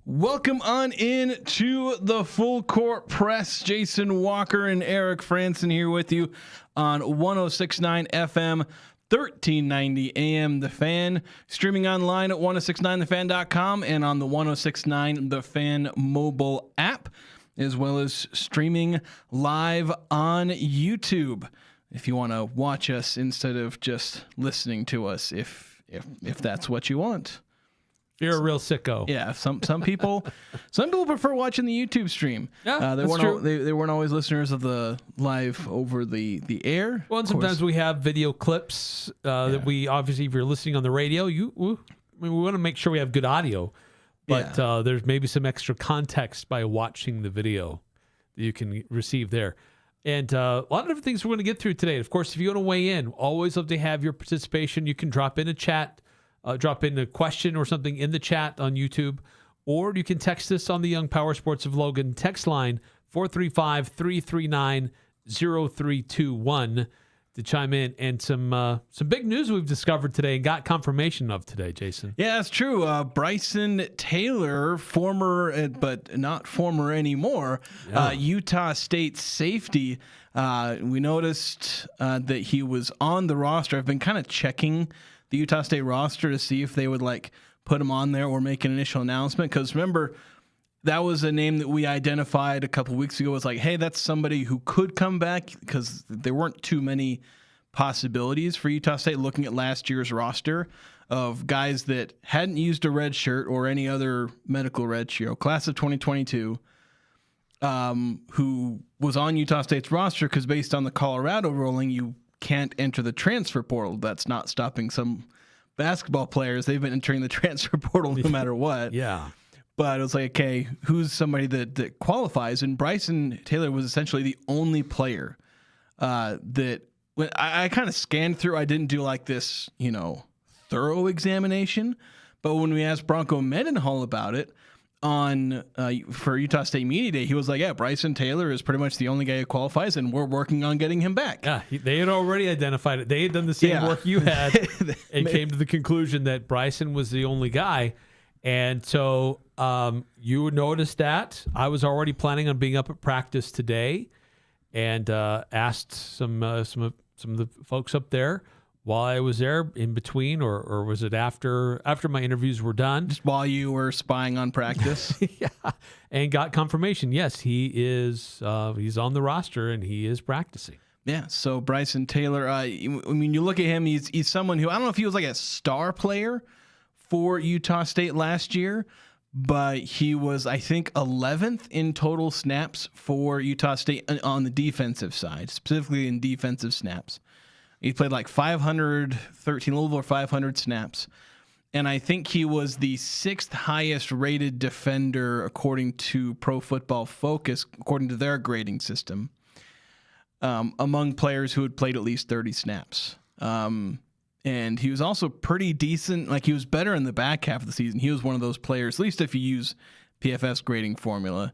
Welcome on in to the Full Court Press. Jason Walker and Eric Frandsen here with you on 106.9 FM, 1390 AM The Fan, streaming online at 1069thefan.com and on the 1069 The Fan mobile app, as well as streaming live on YouTube if you want to watch us instead of just listening to us, if that's what you want. You're a real sicko. Yeah, some people prefer watching the YouTube stream. Yeah, they weren't always listeners of the live over the air. Well, and sometimes we have video clips that we obviously, if you're listening on the radio, we want to make sure we have good audio, but there's maybe some extra context by watching the video that you can receive there. And a lot of different things we're going to get through today. Of course, if you want to weigh in, always love to have your participation. You can drop in a chat. Drop in a question or something in the chat on YouTube, or you can text us on the Young Power Sports of Logan text line 435-339-0321 to chime in. And some big news we've discovered today and got confirmation of today, Jason. Yeah, that's true. Bryson Taylor, former but not former anymore, Utah State safety. We noticed that he was on the roster. I've been kind of checking the Utah State roster to see if they would put him on there or make an initial announcement. Because remember, that was a name that we identified a couple weeks ago as hey, that's somebody who could come back, because there weren't too many possibilities for Utah State looking at last year's roster of guys that hadn't used a red shirt or any other medical red shirt, class of 2022, who was on Utah State's roster, because based on the Colorado ruling, you can't enter the transfer portal. That's not stopping some basketball players. They've been entering the transfer portal no matter what. Yeah. But it was okay, who's somebody that qualifies? And Bryson Taylor was essentially the only player that when I kind of scanned through. I didn't do this, thorough examination. But when we asked Bronco Mendenhall about it for Utah State Media Day, he was like, yeah, Bryson Taylor is pretty much the only guy who qualifies, and we're working on getting him back. Yeah, they had already identified it. They had done the same work you had and came to the conclusion that Bryson was the only guy. And so you would notice that. I was already planning on being up at practice today and asked some of the folks up there while I was there, in between, or was it after my interviews were done? Just while you were spying on practice? Yeah, and got confirmation. Yes, he is. He's on the roster and he is practicing. Yeah, so Bryson Taylor, you look at him, he's someone who, I don't know if he was a star player for Utah State last year, but he was, I think, 11th in total snaps for Utah State on the defensive side, specifically in defensive snaps. He played 513, a little over 500 snaps. And I think he was the 6th highest rated defender according to Pro Football Focus, according to their grading system, among players who had played at least 30 snaps. And he was also pretty decent. He was better in the back half of the season. He was one of those players, at least if you use PFF's grading formula.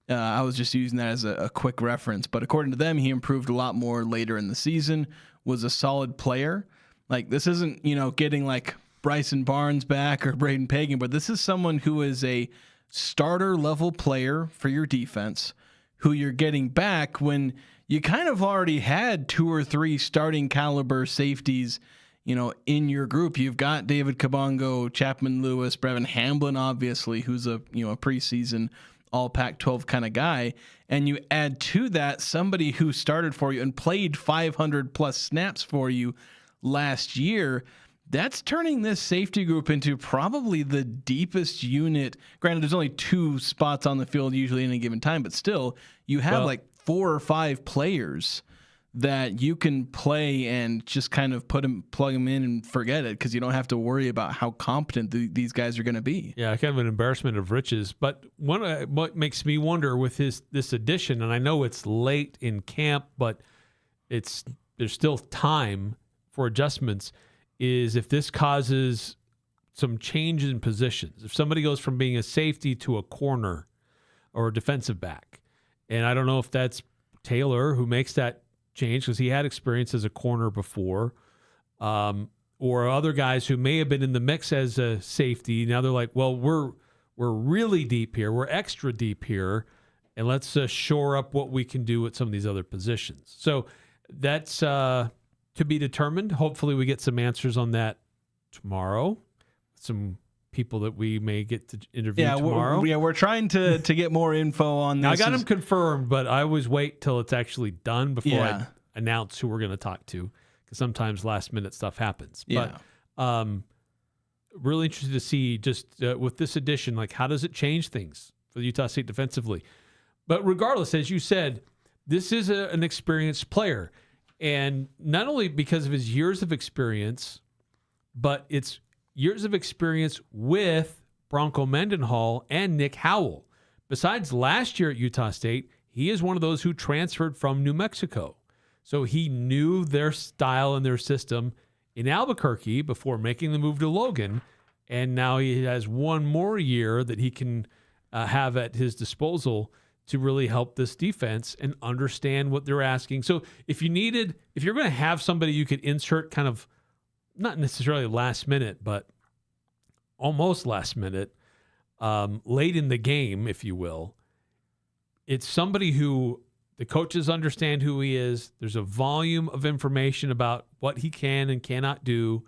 I was just using that as a quick reference. But according to them, he improved a lot more later in the season, was a solid player. This isn't, getting Bryson Barnes back or Braden Pagan, but this is someone who is a starter level player for your defense, who you're getting back when you kind of already had 2 or 3 starting caliber safeties, in your group. You've got David Kabongo, Chapman Lewis, Brevin Hamblin, obviously, who's a preseason all Pac-12 kind of guy, and you add to that somebody who started for you and played 500 plus snaps for you last year. That's turning this safety group into probably the deepest unit. Granted, there's only 2 spots on the field usually in a given time, but still, you have 4 or 5 players that you can play and just kind of plug them in and forget it, because you don't have to worry about how competent these guys are going to be. Yeah, kind of an embarrassment of riches. But what makes me wonder with this addition, and I know it's late in camp, but there's still time for adjustments, is if this causes some change in positions. If somebody goes from being a safety to a corner or a defensive back, and I don't know if that's Taylor who makes that change because he had experience as a corner before, or other guys who may have been in the mix as a safety. Now they're like, well, we're we're really deep here. We're extra deep here. And let's shore up what we can do with some of these other positions. So that's to be determined. Hopefully we get some answers on that tomorrow. Some people that we may get to interview tomorrow. We're trying to get more info on this. Now, I got them confirmed, but I always wait till it's actually done before I announce who we're going to talk to, because sometimes last minute stuff happens. Yeah. But really interested to see just with this addition, like how does it change things for the Utah State defensively? But regardless, as you said, this is an experienced player, and not only because of his years of experience, but it's years of experience with Bronco Mendenhall and Nick Howell. Besides last year at Utah State, he is one of those who transferred from New Mexico. So he knew their style and their system in Albuquerque before making the move to Logan. And now he has one more year that he can have at his disposal to really help this defense and understand what they're asking. So if you're going to have somebody you could insert kind of, not necessarily last minute, but almost last minute, late in the game, if you will. It's somebody who the coaches understand who he is. There's a volume of information about what he can and cannot do,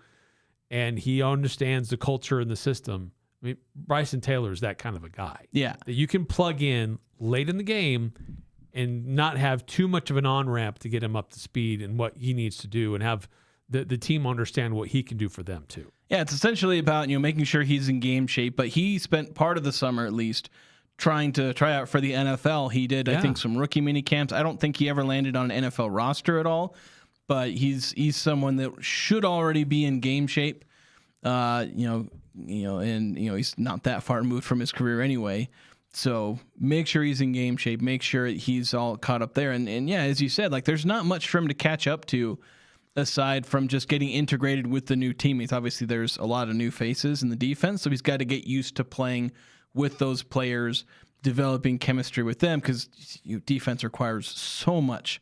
and he understands the culture and the system. I mean, Bryson Taylor is that kind of a guy. Yeah. That you can plug in late in the game and not have too much of an on-ramp to get him up to speed and what he needs to do, and have the team understand what he can do for them too. Yeah, it's essentially about making sure he's in game shape. But he spent part of the summer, at least, trying to try out for the NFL. He did, I think, some rookie mini camps. I don't think he ever landed on an NFL roster at all. But he's someone that should already be in game shape. And he's not that far removed from his career anyway. So make sure he's in game shape. Make sure he's all caught up there. And yeah, as you said, like there's not much for him to catch up to, aside from just getting integrated with the new teammates. Obviously, there's a lot of new faces in the defense, so he's got to get used to playing with those players, developing chemistry with them, because defense requires so much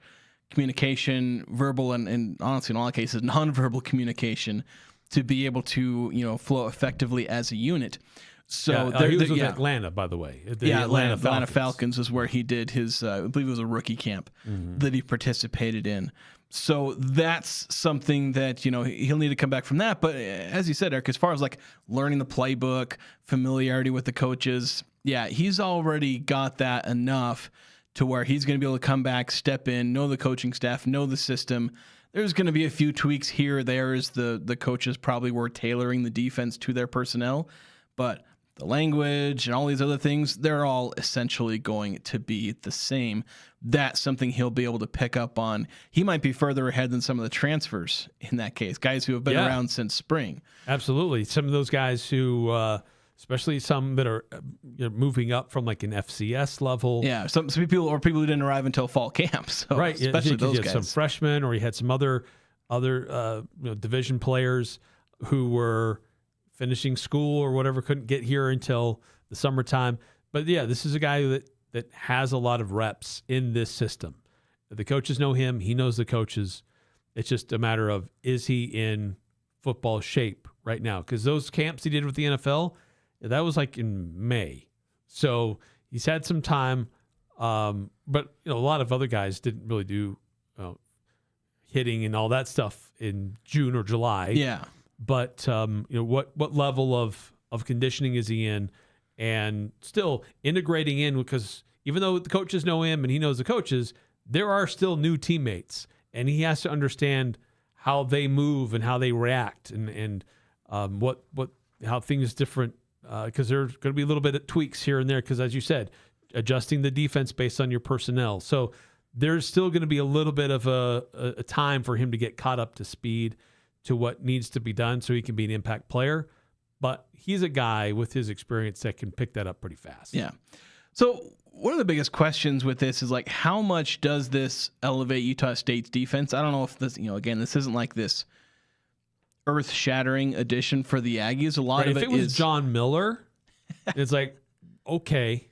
communication, verbal and honestly, in all cases, nonverbal communication, to be able to flow effectively as a unit. So he was with Atlanta, by the way. Atlanta Falcons is where he did his, I believe it was a rookie camp that he participated in. So that's something that, he'll need to come back from that. But as you said, Eric, as far as like learning the playbook, familiarity with the coaches, he's already got that enough to where he's going to be able to come back, step in, know the coaching staff, know the system. There's going to be a few tweaks here or there as the coaches probably were tailoring the defense to their personnel. But the language and all these other things, they're all essentially going to be the same. That's something he'll be able to pick up on. He might be further ahead than some of the transfers in that case, guys who have been around since spring. Absolutely. Some of those guys who, especially some that are moving up from like an FCS level. Yeah, some people who didn't arrive until fall camp. So right, especially those guys. Some freshmen, or you had some other division players who were finishing school or whatever, couldn't get here until the summertime. But yeah, this is a guy that has a lot of reps in this system. The coaches know him. He knows the coaches. It's just a matter of, is he in football shape right now? Because those camps he did with the NFL, that was like in May. So he's had some time. But a lot of other guys didn't really do hitting and all that stuff in June or July. Yeah. But what level of conditioning is he in, and still integrating in, because even though the coaches know him and he knows the coaches, there are still new teammates, and he has to understand how they move and how they react, and how things different, because there's going to be a little bit of tweaks here and there, because as you said, adjusting the defense based on your personnel. So there's still going to be a little bit of a time for him to get caught up to speed to what needs to be done so he can be an impact player. But he's a guy with his experience that can pick that up pretty fast. Yeah. So one of the biggest questions with this is like, how much does this elevate Utah State's defense? I don't know if this, again, this isn't like this earth-shattering addition for the Aggies. A lot of it is... If it was John Miller, it's like, okay,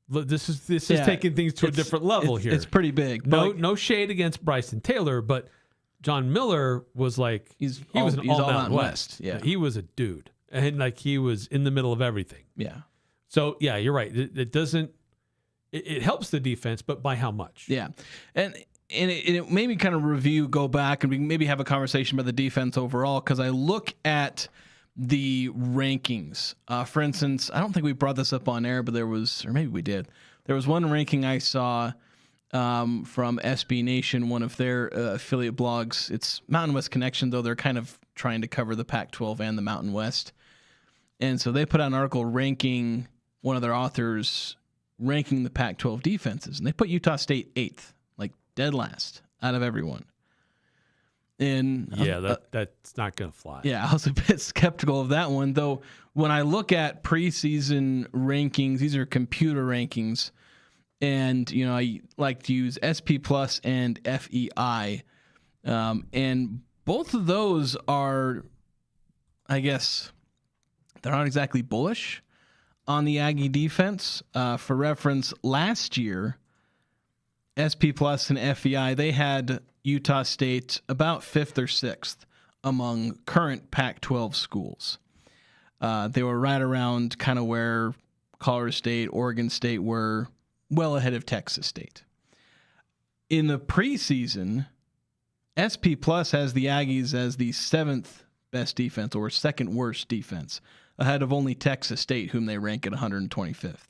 this is taking things to a different level here. It's pretty big. No shade against Bryson Taylor, but John Miller was like, he was an all-Mountain West. Yeah. He was a dude. and like he was in the middle of everything. Yeah. So yeah, you're right. It doesn't. It helps the defense, but by how much? Yeah, and it made me kind of go back, and we can maybe have a conversation about the defense overall, because I look at the rankings. For instance, I don't think we brought this up on air, but there was, or maybe we did. There was one ranking I saw from SB Nation, one of their affiliate blogs. It's Mountain West Connection, though they're kind of trying to cover the Pac-12 and the Mountain West. And so they put out an article ranking, one of their authors ranking the Pac-12 defenses. And they put Utah State 8th, like dead last out of everyone. And yeah, that's not going to fly. Yeah, I was a bit skeptical of that one, though. When I look at preseason rankings, these are computer rankings, and I like to use SP Plus and FEI, and both of those are, I guess, they're not exactly bullish on the Aggie defense. For reference, last year, SP Plus and FEI, they had Utah State about 5th or 6th among current Pac-12 schools. They were right around kind of where Colorado State, Oregon State were, well ahead of Texas State. In the preseason, SP Plus has the Aggies as the 7th best defense or 2nd worst defense, ahead of only Texas State, whom they rank at 125th.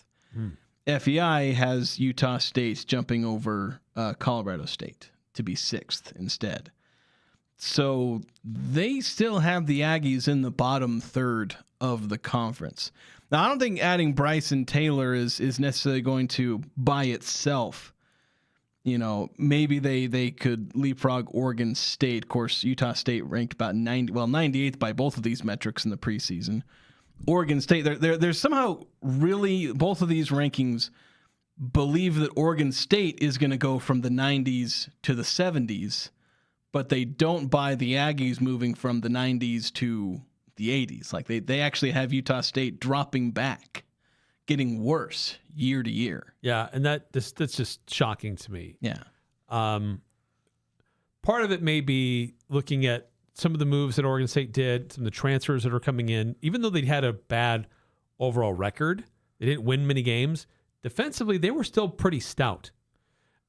FEI has Utah State jumping over Colorado State to be 6th instead. So they still have the Aggies in the bottom third of the conference. Now, I don't think adding Bryson Taylor is necessarily going to by itself. Maybe they could leapfrog Oregon State. Of course, Utah State ranked about 98th by both of these metrics in the preseason. Oregon State, they're somehow really, both of these rankings believe that Oregon State is going to go from the 90s to the 70s, but they don't buy the Aggies moving from the 90s to the 80s. Like they actually have Utah State dropping back, getting worse year to year. Yeah, and that's just shocking to me. Yeah. Part of it may be looking at some of the moves that Oregon State did, some of the transfers that are coming in. Even though they'd had a bad overall record, they didn't win many games. Defensively, they were still pretty stout.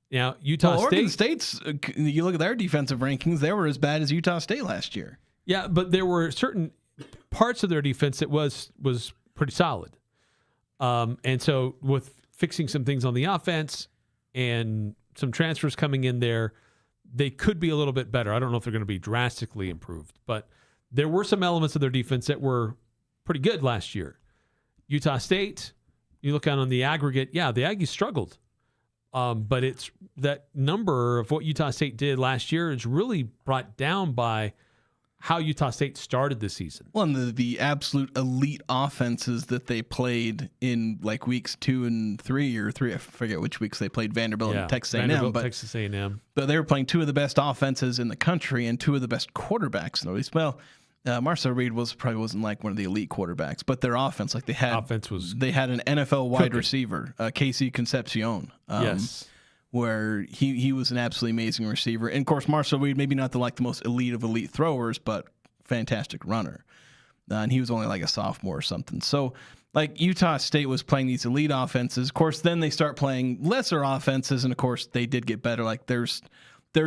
Now, Oregon State's, you look at their defensive rankings, they were as bad as Utah State last year. Yeah, but there were certain parts of their defense that was pretty solid. And so with fixing some things on the offense and some transfers coming in there, they could be a little bit better. I don't know if they're going to be drastically improved, but there were some elements of their defense that were pretty good last year. Utah State, you look out on the aggregate, yeah, the Aggies struggled. But it's that number of what Utah State did last year is really brought down by how Utah State started the season. Well, and the absolute elite offenses that they played in like weeks 2 and 3 or 3, I forget which weeks they played Vanderbilt and Texas A&M. But Texas A&M. But they were playing 2 of the best offenses in the country and 2 of the best quarterbacks. At least, well, Marcel Reed probably wasn't like one of the elite quarterbacks, but their offense, like they had an NFL wide receiver, Casey Concepcion. Yes. Where he was an absolutely amazing receiver. And, of course, Marcel Reed, maybe not the most elite of elite throwers, but fantastic runner. And he was only like a sophomore or something. So, like, Utah State was playing these elite offenses. Of course, then they start playing lesser offenses, and, of course, they did get better. Like, there's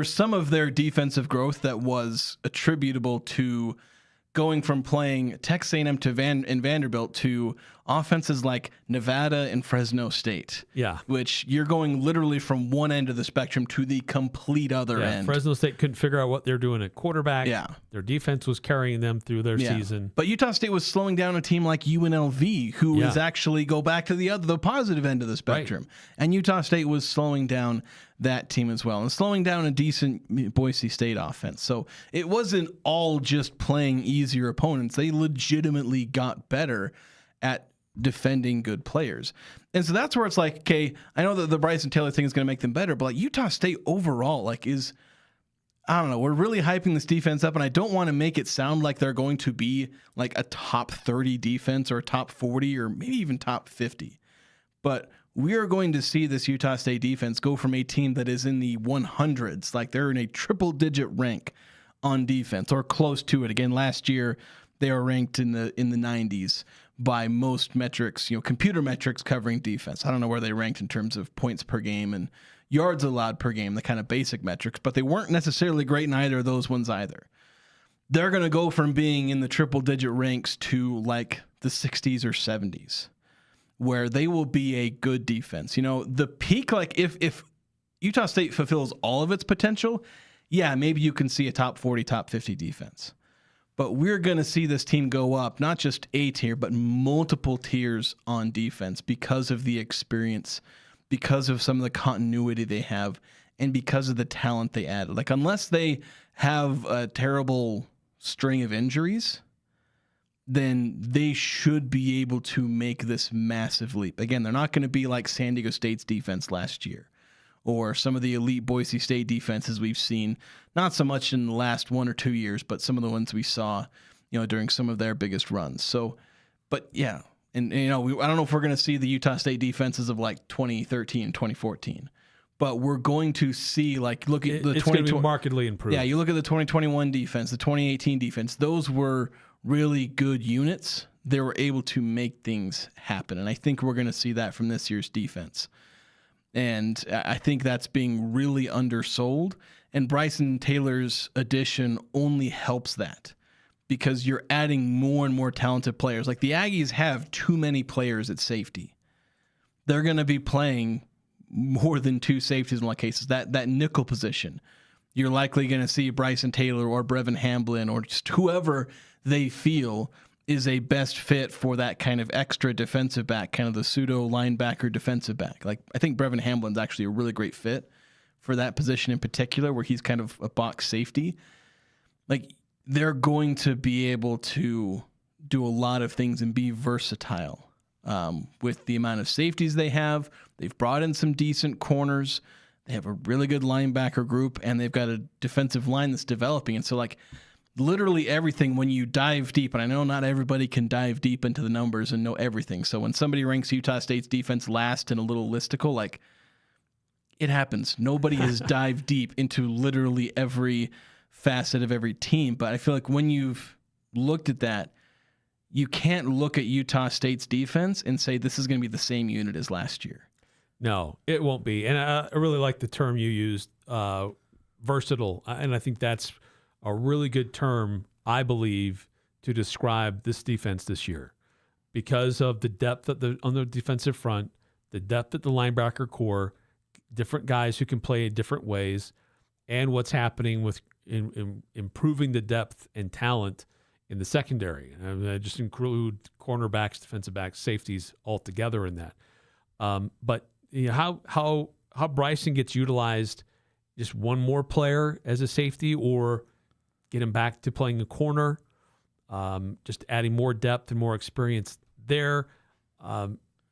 some of their defensive growth that was attributable to going from playing Texas A&M to Vanderbilt to offenses like Nevada and Fresno State. Yeah. Which you're going literally from one end of the spectrum to the complete other end. Fresno State couldn't figure out what they're doing at quarterback. Yeah. Their defense was carrying them through their season. But Utah State was slowing down a team like UNLV, who is actually go back to the positive end of the spectrum. Right. And Utah State was slowing down that team as well, and slowing down a decent Boise State offense. So it wasn't all just playing easier opponents. They legitimately got better at defending good players. And so that's where it's like, okay, I know that the Bryson Taylor thing is going to make them better, but like Utah State overall, like I don't know, we're really hyping this defense up, and I don't want to make it sound like they're going to be like a top 30 defense or a top 40 or maybe even top 50. But we are going to see this Utah State defense go from a team that is in the 100s, like they're in a triple-digit rank on defense or close to it. Again, last year, they are ranked in the 90s by most metrics, computer metrics covering defense. I don't know where they ranked in terms of points per game and yards allowed per game, the kind of basic metrics, but they weren't necessarily great in either of those ones either. They're going to go from being in the triple-digit ranks to like the 60s or 70s, where they will be a good defense. The peak, like if Utah State fulfills all of its potential, yeah, maybe you can see a top 40, top 50 defense. But we're going to see this team go up, not just a tier, but multiple tiers on defense because of the experience, because of some of the continuity they have, and because of the talent they added. Like, unless they have a terrible string of injuries, then they should be able to make this massive leap. Again, they're not going to be like San Diego State's defense last year or some of the elite Boise State defenses we've seen, not so much in the last 1 or 2 years, but some of the ones we saw, during some of their biggest runs. So, but yeah, and I don't know if we're going to see the Utah State defenses of like 2013, 2014, but we're going to see, like, look at the it's going to be markedly improved. Yeah, you look at the 2021 defense, the 2018 defense; those were really good units. They were able to make things happen, and I think we're going to see that from this year's defense. And I think that's being really undersold. And Bryson Taylor's addition only helps that because you're adding more and more talented players. Like, the Aggies have too many players at safety. They're going to be playing more than 2 safeties in a lot of cases. That nickel position, you're likely going to see Bryson Taylor or Brevin Hamblin or just whoever they feel is a best fit for that kind of extra defensive back, kind of the pseudo linebacker defensive back. Like, I think Brevin Hamblin's actually a really great fit for that position in particular, where he's kind of a box safety. Like, they're going to be able to do a lot of things and be versatile with the amount of safeties they have. They've brought in some decent corners. They have a really good linebacker group, and they've got a defensive line that's developing. And so, like, literally everything, when you dive deep, and I know not everybody can dive deep into the numbers and know everything. So when somebody ranks Utah State's defense last in a little listicle, like, it happens. Nobody has dived deep into literally every facet of every team. But I feel like when you've looked at that, you can't look at Utah State's defense and say this is going to be the same unit as last year. No, it won't be. And I really like the term you used, versatile. And I think that's a really good term, I believe, to describe this defense this year, because of the depth on the defensive front, the depth at the linebacker core, different guys who can play in different ways, and what's happening with in improving the depth and talent in the secondary. And I just include cornerbacks, defensive backs, safeties all together in that. But how Bryson gets utilized, just one more player as a safety, or get him back to playing a corner, just adding more depth and more experience there.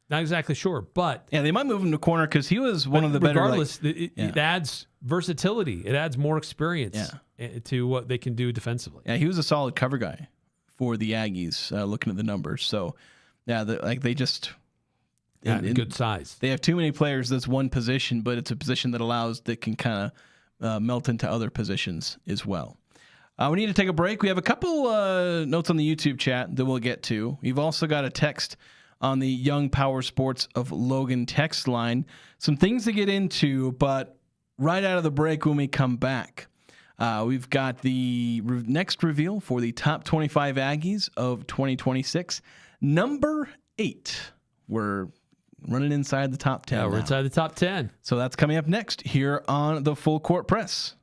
Not exactly sure, but yeah, they might move him to corner because he was one of the better. Regardless, it adds versatility. It adds more experience to what they can do defensively. Yeah, he was a solid cover guy for the Aggies. Looking at the numbers, so yeah, they just good size. They have too many players. That's one position, but it's a position that can kind of melt into other positions as well. We need to take a break. We have a couple notes on the YouTube chat that we'll get to. We've also got a text on the Young Power Sports of Logan text line. Some things to get into, but right out of the break when we come back, we've got the next reveal for the top 25 Aggies of 2026. Number 8. We're running inside the top 10. Yeah, we're inside the top 10. So that's coming up next here on the Full Court Press.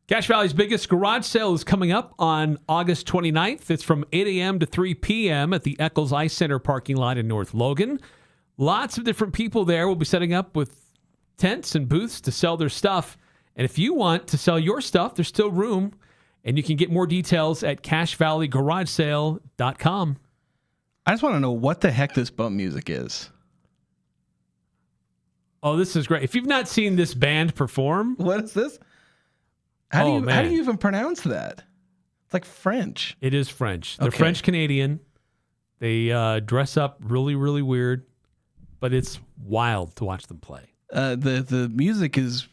Cache Valley's biggest garage sale is coming up on August 29th. It's from 8 a.m. to 3 p.m. at the Eccles Ice Center parking lot in North Logan. Lots of different people there will be setting up with tents and booths to sell their stuff. And if you want to sell your stuff, there's still room. And you can get more details at CacheValleyGarageSale.com. I just want to know what the heck this bump music is. Oh, this is great. If you've not seen this band perform. What is this? How do you even pronounce that? It's like French. It is French. They're French Canadian. They dress up really, really weird, but it's wild to watch them play. The music is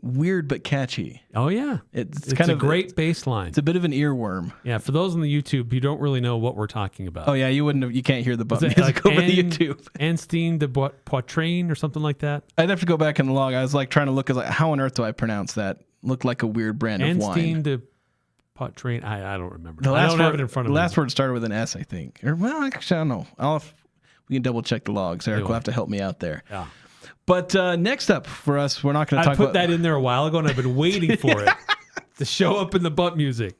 weird but catchy. Oh yeah, it's kind of a great bass line. It's a bit of an earworm. Yeah, for those on the YouTube, you don't really know what we're talking about. Oh yeah, you can't hear the bump music over the YouTube. Anstine de Poitrine or something like that. I'd have to go back and log. I was like trying to look. I was like, how on earth do I pronounce that? Looked like a weird brand of wine. Anstine de Poitrine. I don't remember. I don't have it in front of me. The last word started with an S, I think. Or well, actually, I don't know. We can double check the logs. Eric will have to help me out there. Yeah. But next up for us, we're not going to talk about... I put that in there a while ago, and I've been waiting for it to show up in the bump music.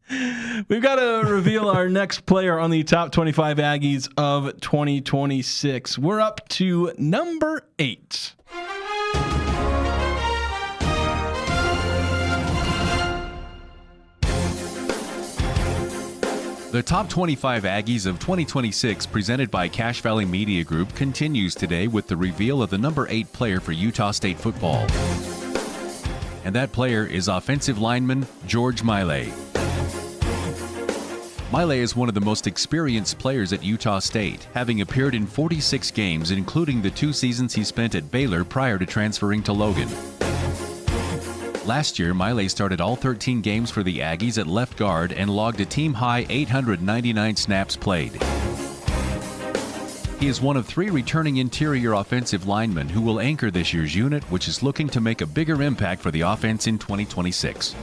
We've got to reveal our next player on the top 25 Aggies of 2026. We're up to number 8. The Top 25 Aggies of 2026, presented by Cache Valley Media Group, continues today with the reveal of the number 8 player for Utah State football. And that player is offensive lineman George Miley. Miley is one of the most experienced players at Utah State, having appeared in 46 games, including the 2 seasons he spent at Baylor prior to transferring to Logan. Last year, Miley started all 13 games for the Aggies at left guard and logged a team-high 899 snaps played. He is one of 3 returning interior offensive linemen who will anchor this year's unit, which is looking to make a bigger impact for the offense in 2026.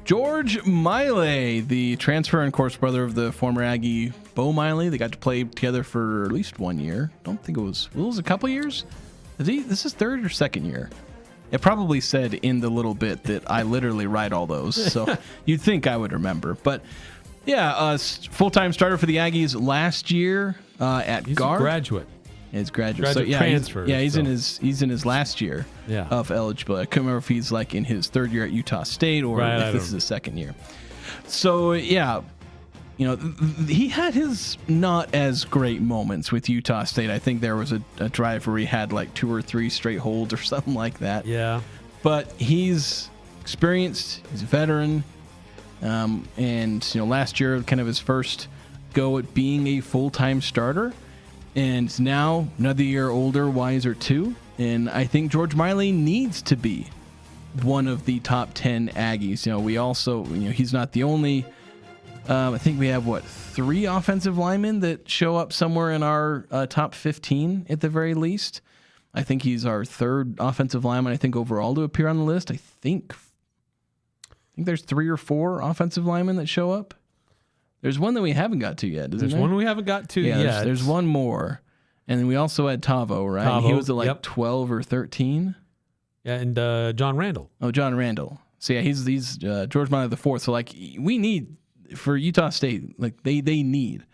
George Miley, the transfer and course brother of the former Aggie Bo Miley. They got to play together for at least 1 year. Don't think it was a couple years. This is 3rd or 2nd year. It probably said in the little bit that I literally write all those, so you'd think I would remember. But yeah, full-time starter for the Aggies last year at guard. He's a graduate. It's graduate. So, transfer. He's in his last year of eligibility. I couldn't remember if he's like in his 3rd year at Utah State or if this is his 2nd year. So yeah, he had his not as great moments with Utah State. I think there was a drive where he had like 2 or 3 straight holds or something like that. Yeah. But he's experienced. He's a veteran. And last year, kind of his first go at being a full-time starter. And now, another year older, wiser too. And I think George Miley needs to be one of the top 10 Aggies. We also, he's not the only. I think we have, 3 offensive linemen that show up somewhere in our top 15 at the very least. I think he's our 3rd offensive lineman, I think, overall to appear on the list. I think there's 3 or 4 offensive linemen that show up. There's one that we haven't got to yet, isn't there? There's one we haven't got to yet. There's one more. And then we also had Tavo, right? Tavo, he was at 12 or 13. Yeah, and John Randall. Oh, John Randall. So yeah, he's George Miley the 4th. So we need for Utah State, they need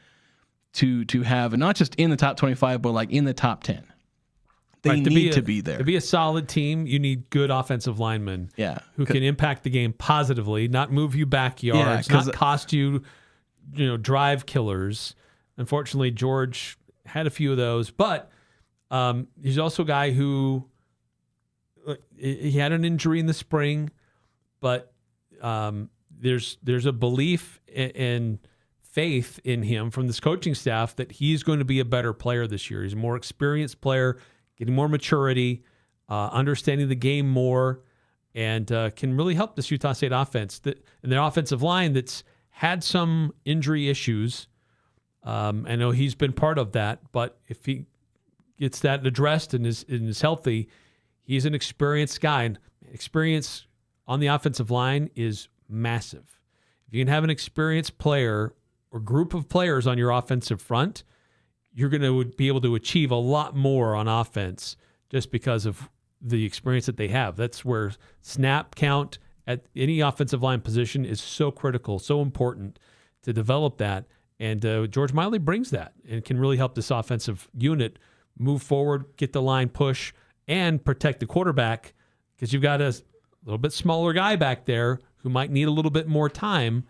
to have not just in the top 25, but in the top 10. They need to be there. To be a solid team, you need good offensive linemen who can impact the game positively, not move you backyards, not cost you, drive killers. Unfortunately, George had a few of those, but he's also a guy who he had an injury in the spring, but there's a belief and faith in him from this coaching staff that he's going to be a better player this year. He's a more experienced player, getting more maturity, understanding the game more, and can really help this Utah State offense and their offensive line that's had some injury issues. I know he's been part of that, but if he gets that addressed and is healthy, he's an experienced guy. And experience on the offensive line is massive. If you can have an experienced player or group of players on your offensive front, you're going to be able to achieve a lot more on offense just because of the experience that they have. That's where snap count at any offensive line position is so critical, so important to develop that. And George Miley brings that and can really help this offensive unit move forward, get the line push, and protect the quarterback, because you've got a little bit smaller guy back there who might need a little bit more time,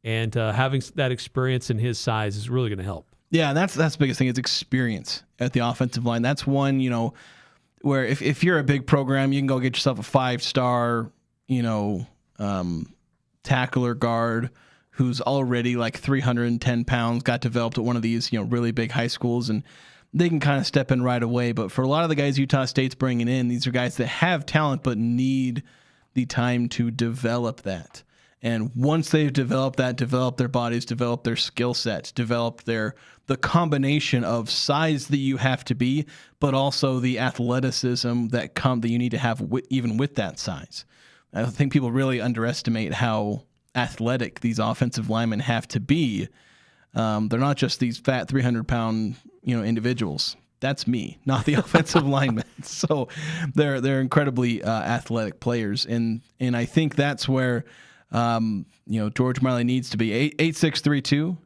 and having that experience in his size is really going to help. Yeah, that's the biggest thing is experience at the offensive line. That's one, where if you're a big program, you can go get yourself a 5-star, tackler guard who's already like 310 pounds, got developed at one of these, really big high schools, and they can kind of step in right away. But for a lot of the guys Utah State's bringing in, these are guys that have talent but need the time to develop that. And once they've developed that, develop their bodies, develop their skill sets, develop the combination of size that you have to be, but also the athleticism that you need to have even with that size. I think people really underestimate how athletic these offensive linemen have to be. They're not just these fat 300-pound individuals. That's me, not the offensive linemen. So they're incredibly athletic players, and I think that's where George Miley needs to be. 8632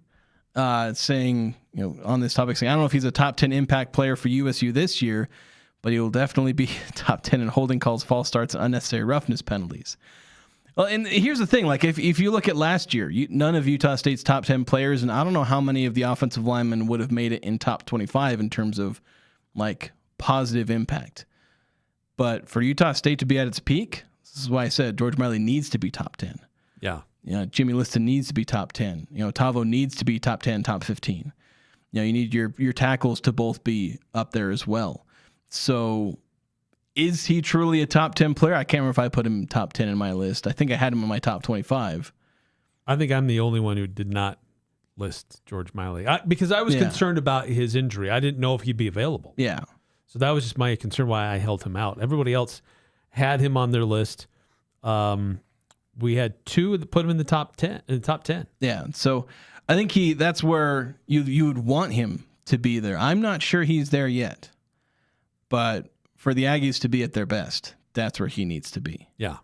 saying on this topic, saying I don't know if he's a top 10 impact player for USU this year, but he will definitely be top 10 in holding calls, false starts, and unnecessary roughness penalties. Well, and here's the thing: like if you look at last year, none of Utah State's top 10 players, and I don't know how many of the offensive linemen would have made it in top 25 in terms of like positive impact. But for Utah State to be at its peak, this is why I said George Miley needs to be top 10. Yeah. Jimmy Liston needs to be top 10. Tavo needs to be top 10, top 15. You need your tackles to both be up there as well. So is he truly a top 10 player? I can't remember if I put him top 10 in my list. I think I had him in my top 25. I think I'm the only one who did not list George Miley because I was concerned about his injury. I didn't know if he'd be available. Yeah. So that was just my concern why I held him out. Everybody else had him on their list. We had two that put him in the top 10. Yeah. So I think that's where you would want him to be there. I'm not sure he's there yet, but for the Aggies to be at their best, that's where he needs to be. Yeah.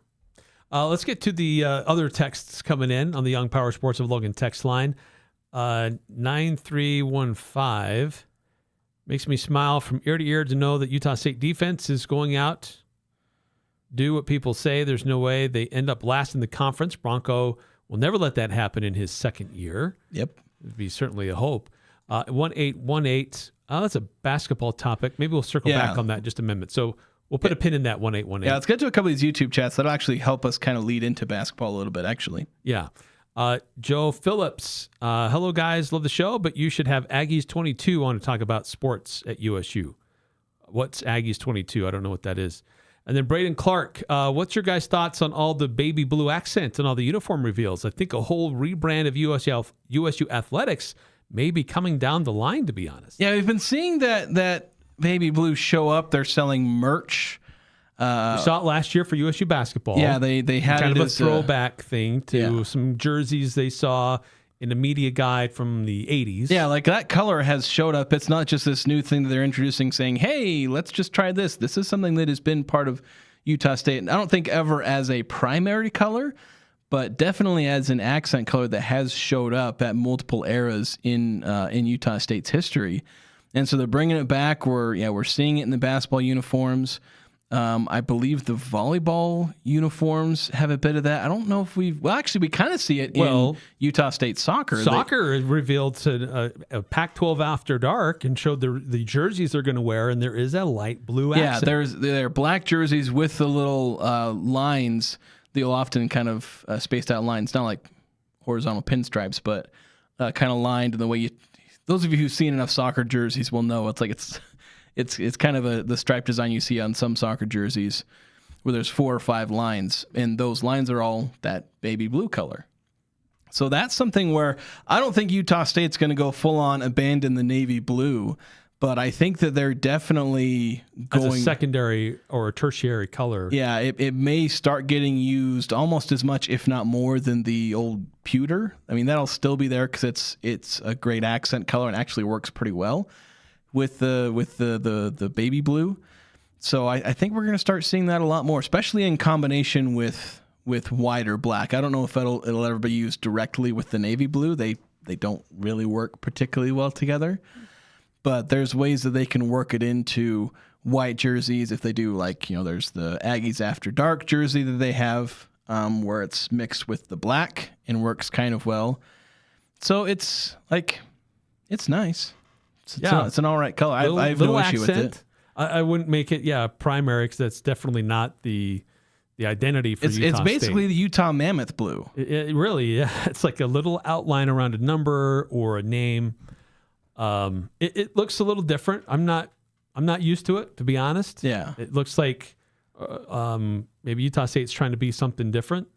Let's get to the other texts coming in on the Young Power Sports of Logan text line. 9315 makes me smile from ear to ear to know that Utah State defense is going out. Do what people say. There's no way they end up last in the conference. Bronco will never let that happen in his second year. Yep. It'd be certainly a hope. 1818. That's a basketball topic. Maybe we'll circle back on that in just a minute. So we'll put a pin in that 1818. Yeah, let's get to a couple of these YouTube chats. That'll actually help us kind of lead into basketball a little bit, actually. Yeah. Joe Phillips. Hello, guys. Love the show, but you should have Aggies 22 on to talk about sports at USU. What's Aggies 22? I don't know what that is. And then Braden Clark, what's your guys' thoughts on all the baby blue accents and all the uniform reveals? I think a whole rebrand of USU athletics may be coming down the line, to be honest. Yeah, we've been seeing that baby blue show up. They're selling merch. We saw it last year for USU basketball. Yeah, they had kind it of a as throwback thing to some jerseys they saw in a media guide from the 80s. Yeah, like that color has showed up. It's not just this new thing that they're introducing saying, hey, let's just try this. This is something that has been part of Utah State. And I don't think ever as a primary color, but definitely as an accent color that has showed up at multiple eras in Utah State's history. And so they're bringing it back. We're seeing it in the basketball uniforms. I believe the volleyball uniforms have a bit of that. I don't know if we kind of see it in Utah State soccer. Soccer revealed a Pac-12 After Dark and showed the jerseys they're going to wear, and there is a light blue accent. Yeah, there are black jerseys with the little lines. They'll often kind of spaced out lines, not like horizontal pinstripes, but kind of lined in the way those of you who've seen enough soccer jerseys will know it's kind of the stripe design you see on some soccer jerseys where there's 4 or 5 lines, and those lines are all that baby blue color. So that's something where I don't think Utah State's going to go full on abandon the navy blue, But I think that they're definitely as going a secondary or a tertiary color. Yeah, it may start getting used almost as much, if not more, than the old pewter. I mean, that'll still be there because it's a great accent color and actually works pretty well with the baby blue. So I think we're going to start seeing that a lot more, especially in combination with white or black. I don't know if it'll ever be used directly with the navy blue. They don't really work particularly well together. But there's ways that they can work it into white jerseys. If they do, like, there's the Aggies After Dark jersey that they have, where it's mixed with the black and works kind of well. So it's nice. It's an all right color. I have no issue with it. I wouldn't make it, primary, because that's definitely not the identity for Utah It's basically State. the Utah Mammoth blue. It really, yeah. It's like a little outline around a number or a name. It looks a little different. I'm not used to it, to be honest. Yeah. It looks like maybe Utah State's trying to be something different.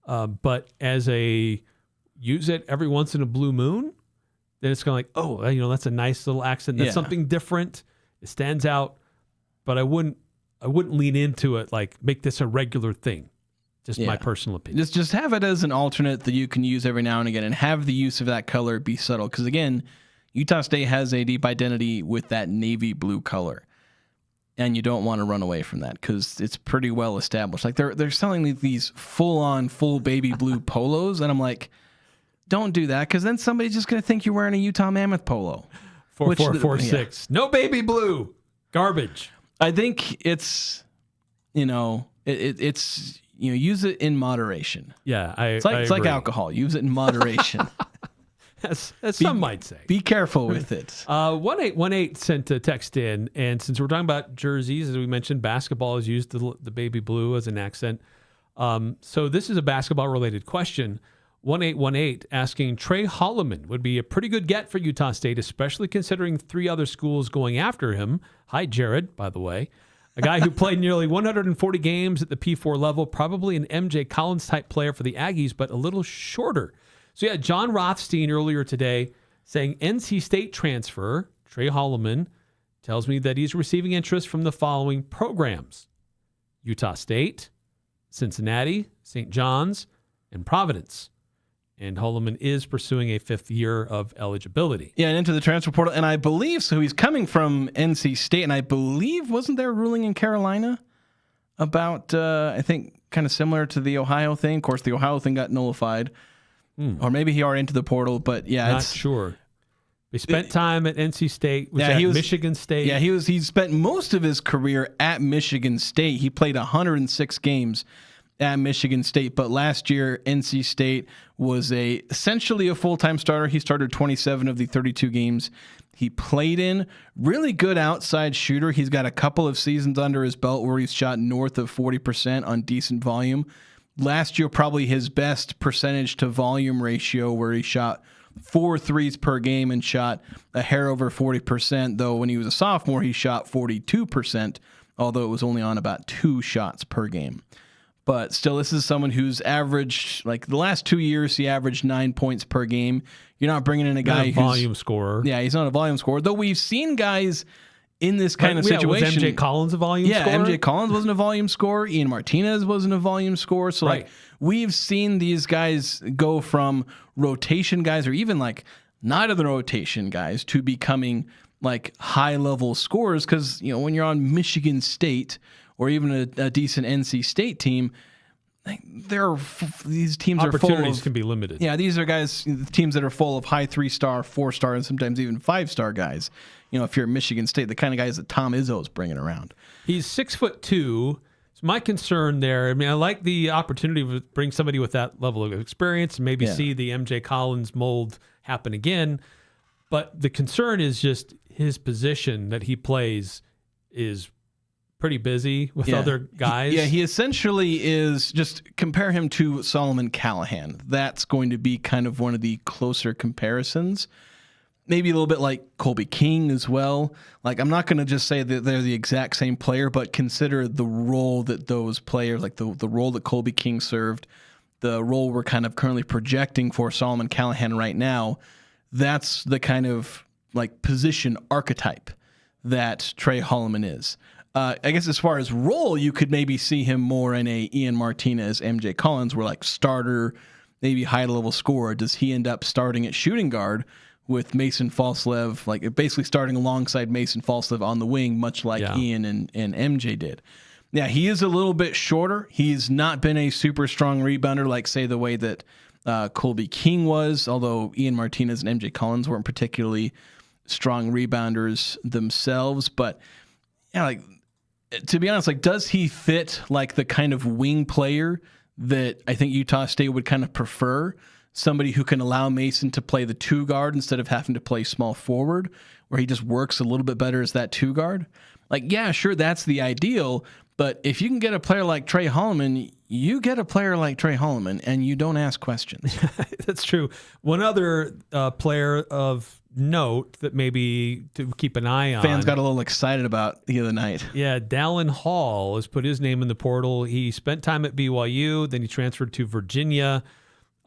But as use it every once in a blue moon, then it's kind of like, that's a nice little accent. That's something different. It stands out. But I wouldn't lean into it like make this a regular thing. Just my personal opinion. Just have it as an alternate that you can use every now and again, and have the use of that color be subtle. Because again, Utah State has a deep identity with that navy blue color, and you don't want to run away from that because it's pretty well established. Like they're selling these full baby blue polos, and I'm like, don't do that because then somebody's just going to think you're wearing a Utah Mammoth polo. 4446. No baby blue. Garbage. I think it's use it in moderation. Yeah, it's like alcohol. Use it in moderation. As some might say. Be careful with it. 1818 sent a text in, and since we're talking about jerseys, as we mentioned, basketball has used the baby blue as an accent. So this is a basketball-related question. 1818 asking, Trey Holloman would be a pretty good get for Utah State, especially considering 3 other schools going after him. Hi, Jared, by the way. A guy who played nearly 140 games at the P4 level, probably an MJ Collins-type player for the Aggies, but a little shorter. So yeah, John Rothstein earlier today saying NC State transfer, Trey Holloman, tells me that he's receiving interest from the following programs: Utah State, Cincinnati, St. John's, and Providence. And Holloman is pursuing a 5th year of eligibility. Yeah, and into the transfer portal. And I believe, so he's coming from NC State, and I believe, wasn't there a ruling in Carolina about, I think, kind of similar to the Ohio thing? Of course, the Ohio thing got nullified. Or maybe he already entered the portal, but yeah. Not sure. He spent time at NC State, Michigan State. Yeah, he spent most of his career at Michigan State. He played 106 games at Michigan State, but last year NC State was essentially a full-time starter. He started 27 of the 32 games he played in. Really good outside shooter. He's got a couple of seasons under his belt where he's shot north of 40% on decent volume. Last year, probably his best percentage to volume ratio, where he shot 4 threes per game and shot a hair over 40%, though when he was a sophomore, he shot 42%, although it was only on about 2 shots per game. But still, this is someone who's averaged, like the last 2 years, he averaged 9 points per game. You're not bringing in a guy who's a volume scorer. Yeah, he's not a volume scorer, though we've seen guys in this kind of situation. Was MJ Collins a volume scorer? Yeah, MJ Collins wasn't a volume scorer. Ian Martinez wasn't a volume scorer. So, like, we've seen these guys go from rotation guys or even, like, not in the rotation guys to becoming, like, high-level scorers because, when you're on Michigan State or even a decent NC State team, these teams are full of... Opportunities can be limited. Yeah, these are teams that are full of high 3-star, 4-star, and sometimes even 5-star guys. If you're at Michigan State, the kind of guys that Tom Izzo's bringing around. He's 6'2". So my concern there, I like the opportunity to bring somebody with that level of experience and maybe see the MJ Collins mold happen again. But the concern is just his position that he plays is pretty busy with other guys. He essentially is, just compare him to Solomon Callahan. That's going to be kind of one of the closer comparisons. Maybe a little bit like Colby King as well. Like, I'm not going to just say that they're the exact same player, but consider the role that those players, like the role that Colby King served, the role we're kind of currently projecting for Solomon Callahan right now. That's the kind of like position archetype that Trey Holloman is. I guess as far as role, you could maybe see him more in a Ian Martinez, MJ Collins, where like starter, maybe high level scorer. Does he end up starting at shooting guard with Mason Falslev, like basically starting alongside Mason Falslev on the wing, much like Ian and MJ did? Yeah, he is a little bit shorter. He's not been a super strong rebounder, like say the way that Colby King was, although Ian Martinez and MJ Collins weren't particularly strong rebounders themselves. But yeah, like to be honest, like does he fit like the kind of wing player that I think Utah State would kind of prefer? Somebody who can allow Mason to play the 2 guard instead of having to play small forward, where he just works a little bit better as that 2 guard. Like, yeah, sure, that's the ideal. But if you can get a player like Trey Holloman, you get a player like Trey Holloman, and you don't ask questions. That's true. One other player of note that maybe to keep an eye on. Fans got a little excited about the other night. Yeah, Dallin Hall has put his name in the portal. He spent time at BYU, then he transferred to Virginia.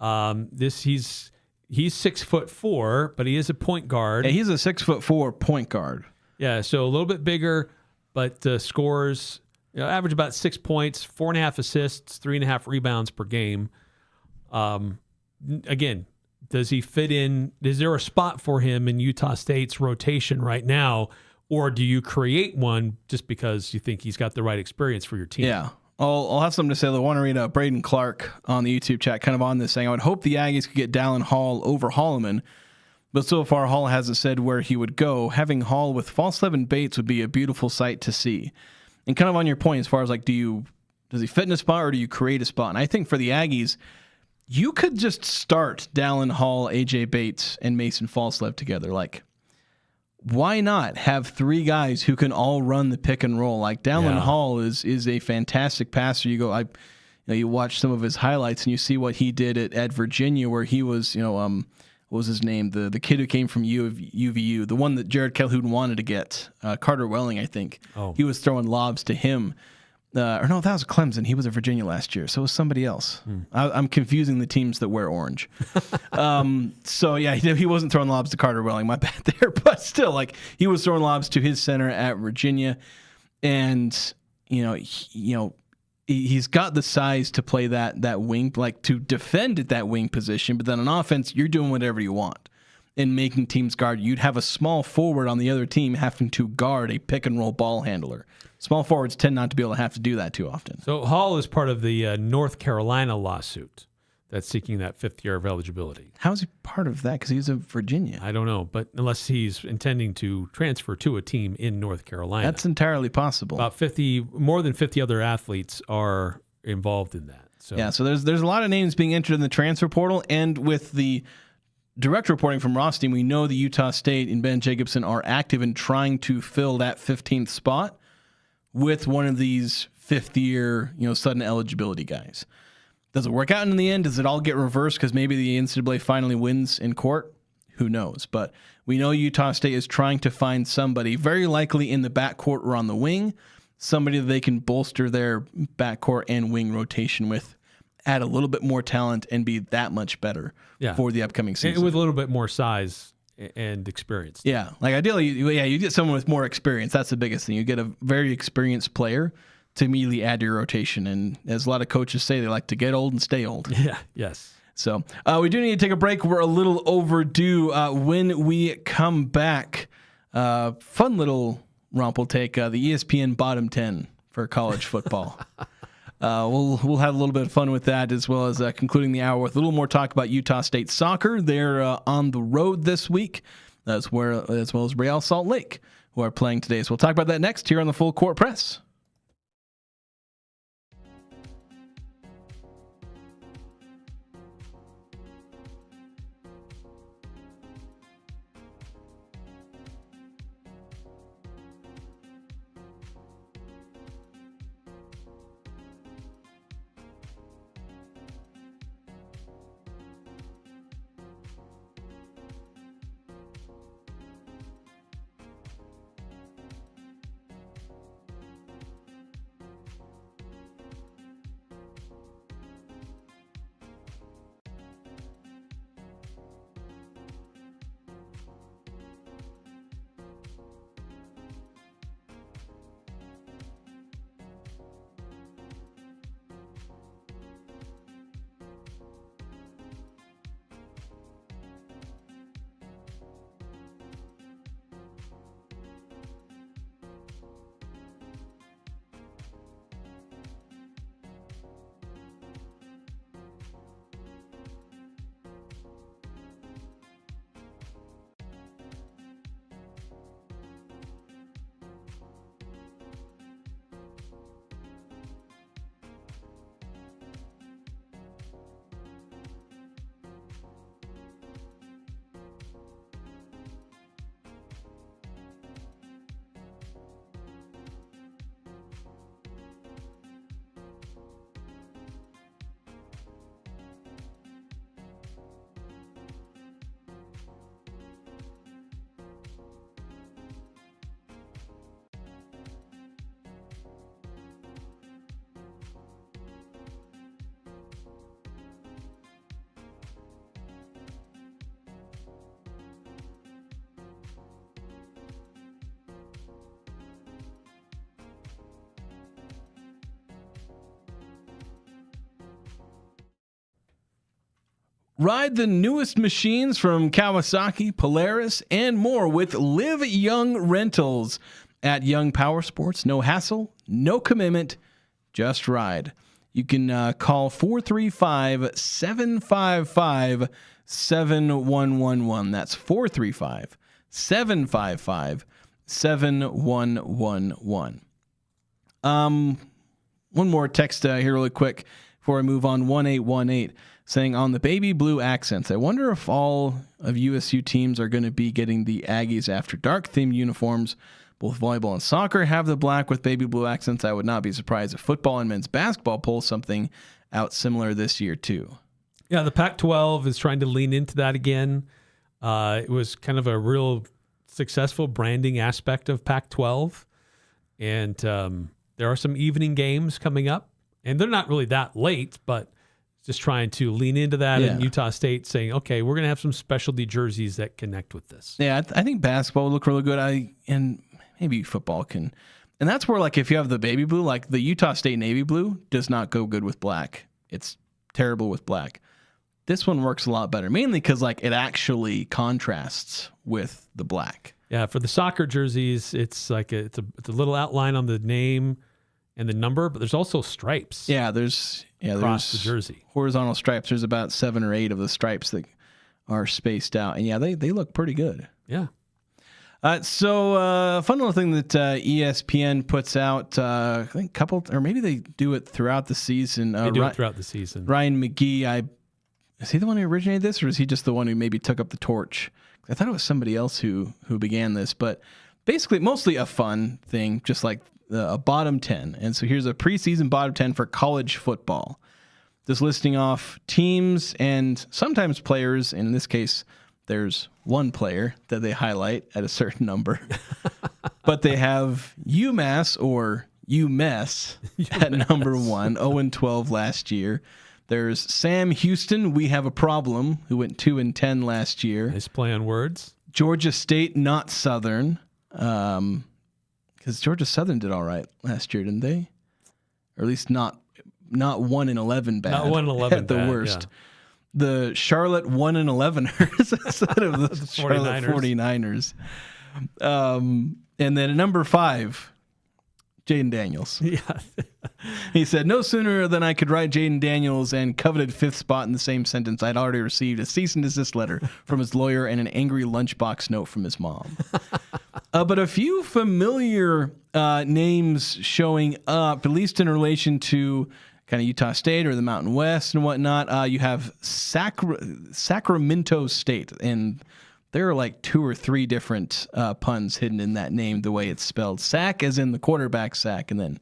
He's 6'4", but he is a point guard. Yeah, he's a 6'4" point guard. Yeah, so a little bit bigger, but scores average about 6 points, 4.5 assists, 3.5 rebounds per game. Again, does he fit in? Is there a spot for him in Utah State's rotation right now, or do you create one just because you think he's got the right experience for your team? Yeah. I'll have something to say. I want to read Braden Clark on the YouTube chat kind of on this thing. I would hope the Aggies could get Dallin Hall over Holloman, but so far Hall hasn't said where he would go. Having Hall with Falslev and Bates would be a beautiful sight to see. And kind of on your point as far as like, does he fit in a spot or do you create a spot? And I think for the Aggies, you could just start Dallin Hall, AJ Bates, and Mason Falslev together. Like, why not have 3 guys who can all run the pick and roll? Like Dallin Hall is a fantastic passer. You watch some of his highlights and you see what he did at Virginia, where he was, what was his name? The kid who came from UVU, the one that Jared Calhoun wanted to get, Carter Welling, I think. Oh. He was throwing lobs to him. Or no, that was Clemson. He was at Virginia last year, so it was somebody else. I'm confusing the teams that wear orange. So yeah, he wasn't throwing lobs to Carter Welling. My bad there, but still, like he was throwing lobs to his center at Virginia, and he's got the size to play that wing, like to defend at that wing position. But then on offense, you're doing whatever you want and making teams guard. You'd have a small forward on the other team having to guard a pick and roll ball handler. Small forwards tend not to be able to have to do that too often. So Hall is part of the North Carolina lawsuit that's seeking that 5th year of eligibility. How is he part of that? Because he's in Virginia. I don't know, but unless he's intending to transfer to a team in North Carolina. That's entirely possible. About more than 50 other athletes are involved in that. So yeah, so there's a lot of names being entered in the transfer portal, and with the direct reporting from Rothstein, we know the Utah State and Ben Jacobson are active in trying to fill that 15th spot with one of these 5th-year, sudden eligibility guys. Does it work out in the end? Does it all get reversed because maybe the NCAA finally wins in court? Who knows? But we know Utah State is trying to find somebody, very likely in the backcourt or on the wing, somebody that they can bolster their backcourt and wing rotation with, add a little bit more talent, and be that much better for the upcoming season. With a little bit more size and experience. Yeah, like ideally, you get someone with more experience. That's the biggest thing. You get a very experienced player to immediately add to your rotation. And as a lot of coaches say, they like to get old and stay old. Yeah, yes. So we do need to take a break. We're a little overdue. When we come back, fun little romp will take the ESPN bottom 10 for college football. We'll have a little bit of fun with that, as well as concluding the hour with a little more talk about Utah State soccer. They're on the road this week, as well as Real Salt Lake, who are playing today. So we'll talk about that next here on the Full Court Press. Ride the newest machines from Kawasaki, Polaris, and more with Live Young Rentals at Young Power Sports. No hassle, no commitment, just ride. You can call 435-755-7111. That's 435-755-7111. One more text here really quick before I move on. 1818 saying, on the baby blue accents, I wonder if all of USU teams are going to be getting the Aggies After Dark themed uniforms. Both volleyball and soccer have the black with baby blue accents. I would not be surprised if football and men's basketball pull something out similar this year too. Yeah, the Pac-12 is trying to lean into that again. It was kind of a real successful branding aspect of Pac-12. And there are some evening games coming up. And they're not really that late, but just trying to lean into that. Yeah. And Utah State saying, okay, we're going to have some specialty jerseys that connect with this. Yeah, I think basketball would look really good. And maybe football can. And that's where, like, if you have the baby blue, like the Utah State navy blue does not go good with black. It's terrible with black. This one works a lot better, mainly because, like, it actually contrasts with the black. Yeah, for the soccer jerseys, it's like it's a little outline on the name and the number, but there's also stripes. Yeah, there's across the jersey. Horizontal stripes. There's about 7 or 8 of the stripes that are spaced out, and yeah, they look pretty good. Yeah. So fun little thing that ESPN puts out. I think or maybe they do it throughout the season. They do it throughout the season. Ryan McGee, is he the one who originated this, or is he just the one who maybe took up the torch? I thought it was somebody else who began this, but basically mostly a fun thing, just like a bottom 10. And so here's a preseason bottom 10 for college football. Just listing off teams and sometimes players. And in this case, there's one player that they highlight at a certain number. But they have UMass or UMess at number 1, 0-12 last year. There's Sam Houston, we have a problem, who went 2-10 last year. Nice play on words. Georgia State, not Southern. Because Georgia Southern did all right last year, didn't they? Or at least not 1-11 bad. Not 1-11 at the bad, worst. Yeah. The Charlotte 1-11ers instead of the Charlotte 49ers. And then at number 5, Jaden Daniels. Yeah. He said, no sooner than I could write Jaden Daniels and coveted 5th spot in the same sentence, I'd already received a cease and desist letter from his lawyer and an angry lunchbox note from his mom. But a few familiar names showing up, at least in relation to kind of Utah State or the Mountain West and whatnot. You have Sacramento State, and there are like 2 or 3 different puns hidden in that name, the way it's spelled. Sac as in the quarterback sack, and then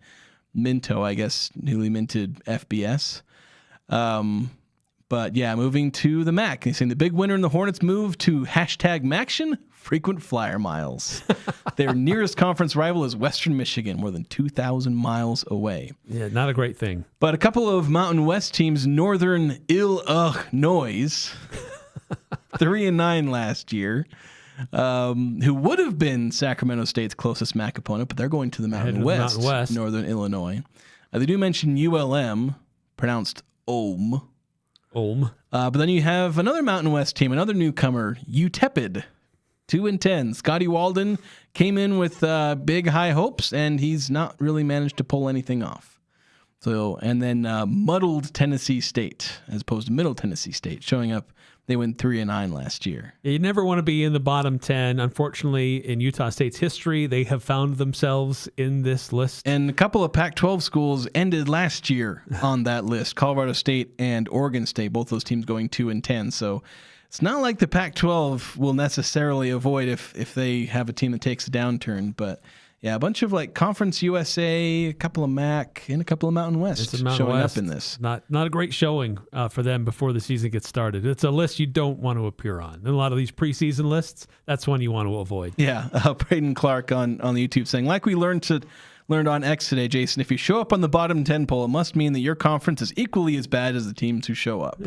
Minto, I guess, newly minted FBS. But yeah, moving to the MAC. He's saying the big winner in the Hornets move to #Maction, frequent flyer miles. Their nearest conference rival is Western Michigan, more than 2,000 miles away. Yeah, not a great thing. But a couple of Mountain West teams, Northern Illinois, 3-9 last year, who would have been Sacramento State's closest MAC opponent, but they're going to the Mountain West, Northern Illinois. They do mention ULM, pronounced Ohm. But then you have another Mountain West team, another newcomer, UTEPID, 2-10. Scotty Walden came in with big high hopes, and he's not really managed to pull anything off. So, and then muddled Tennessee State, as opposed to Middle Tennessee State, showing up. They went 3-9 last year. You never want to be in the bottom 10. Unfortunately, in Utah State's history, they have found themselves in this list. And a couple of Pac-12 schools ended last year on that list. Colorado State and Oregon State, both those teams going 2-10. So it's not like the Pac-12 will necessarily avoid if they have a team that takes a downturn. But yeah, a bunch of like Conference USA, a couple of MAC, and a couple of Mountain West showing up in this. Not a great showing for them before the season gets started. It's a list you don't want to appear on. And a lot of these preseason lists, that's one you want to avoid. Yeah, Braden Clark on the YouTube saying, like we learned on X today, Jason, if you show up on the bottom 10 poll, it must mean that your conference is equally as bad as the teams who show up.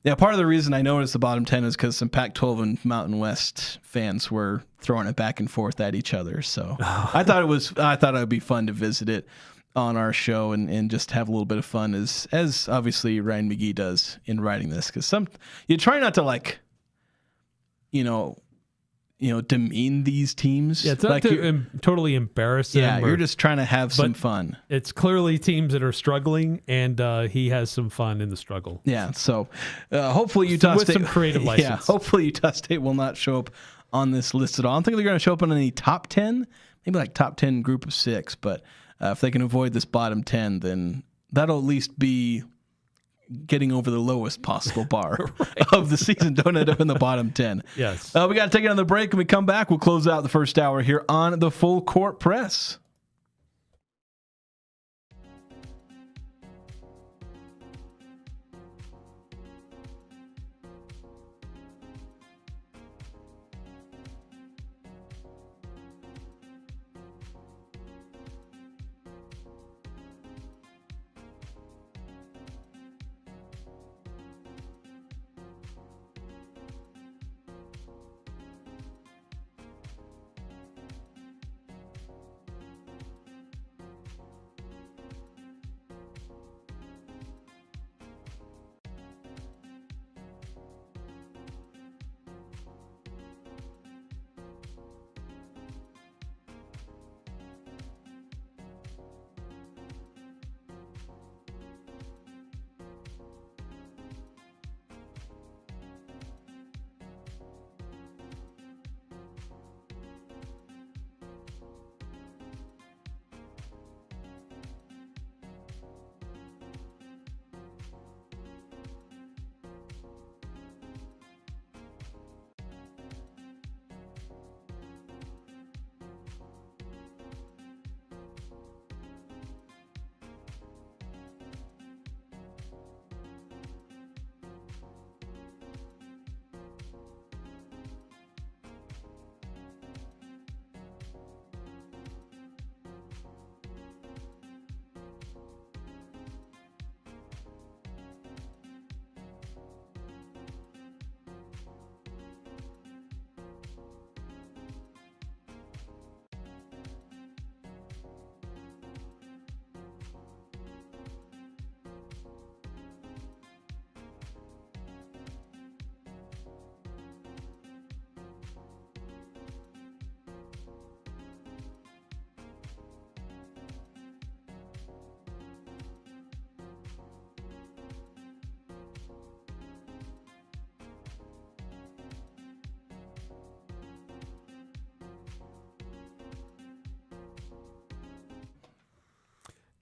Yeah, part of the reason I noticed the bottom 10 is because some Pac-12 and Mountain West fans were throwing it back and forth at each other. So I thought it would be fun to visit it. on our show and just have a little bit of fun as obviously Ryan McGee does in writing this, because you try not to like, demean these teams. Yeah, it's not like to totally embarrass them. Yeah, you're just trying to have some fun. It's clearly teams that are struggling, and he has some fun in the struggle. Yeah, so hopefully Utah with State some creative license. Yeah, hopefully Utah State will not show up on this list at all. I don't think they're going to show up on any top 10, maybe like top 10 group of 6, but if they can avoid this bottom 10, then that'll at least be getting over the lowest possible bar of the season. Don't end up in the bottom 10. Yes. We got to take another break. When we come back, we'll close out the first hour here on the Full Court Press.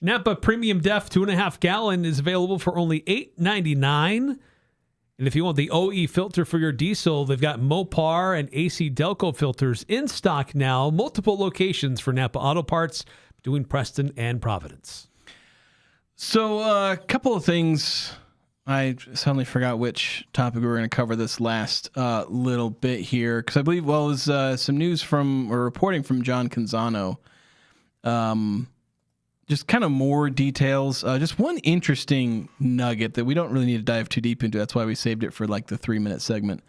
Napa Premium Def 2.5 gallon is available for only $8.99. And if you want the OE filter for your diesel, they've got Mopar and AC Delco filters in stock now. Multiple locations for Napa Auto Parts between Preston and Providence. So a couple of things. I suddenly forgot which topic we were going to cover this last little bit here, because I believe, it was some news reporting from John Canzano. Just kind of more details. Just one interesting nugget that we don't really need to dive too deep into. That's why we saved it for like the 3-minute segment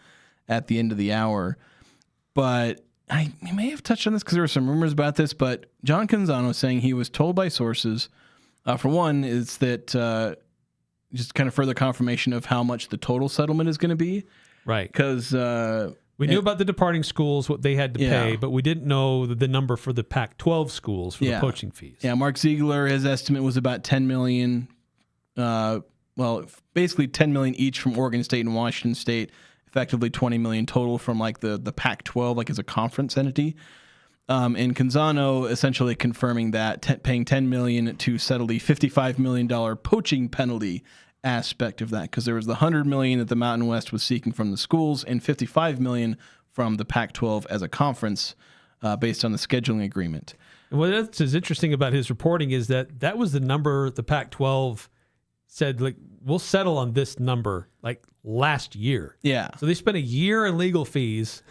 at the end of the hour. But I may have touched on this because there were some rumors about this, but John Canzano was saying he was told by sources, for one, is that just kind of further confirmation of how much the total settlement is going to be. Right. Because we knew about the departing schools, what they had to pay, but we didn't know the number for the Pac-12 schools for the coaching fees. Yeah, Mark Ziegler, his estimate was about $10 million. Basically $10 million each from Oregon State and Washington State, effectively $20 million total from like the Pac-12, like as a conference entity. And Canzano essentially confirming that, paying $10 million to settle the $55 million poaching penalty aspect of that, because there was the $100 million that the Mountain West was seeking from the schools and $55 million from the Pac-12 as a conference, based on the scheduling agreement. And what is interesting about his reporting is that was the number the Pac-12 said, like, we'll settle on this number like last year. Yeah. So they spent a year in legal fees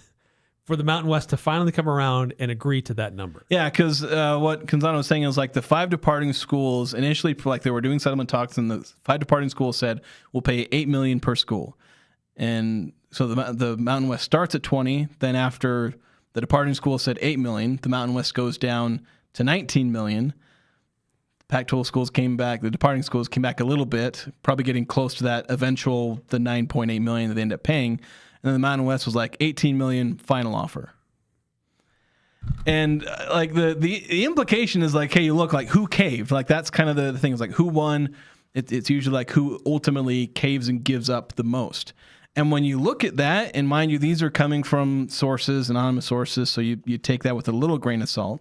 for the Mountain West to finally come around and agree to that number. Yeah, because what Canzano was saying is like the 5 departing schools initially, like they were doing settlement talks, and the 5 departing schools said we'll pay $8 million per school, and so the Mountain West starts at 20. Then after the departing school said $8 million, the Mountain West goes down to $19 million. Pac-12 schools came back. The departing schools came back a little bit, probably getting close to that eventual, the $9.8 million that they ended up paying. And then the Mountain West was like $18 million final offer. And like the implication is like, hey, you look like who caved? Like that's kind of the thing is like who won? It's usually like who ultimately caves and gives up the most. And when you look at that, and mind you, these are coming from sources, anonymous sources, so you take that with a little grain of salt.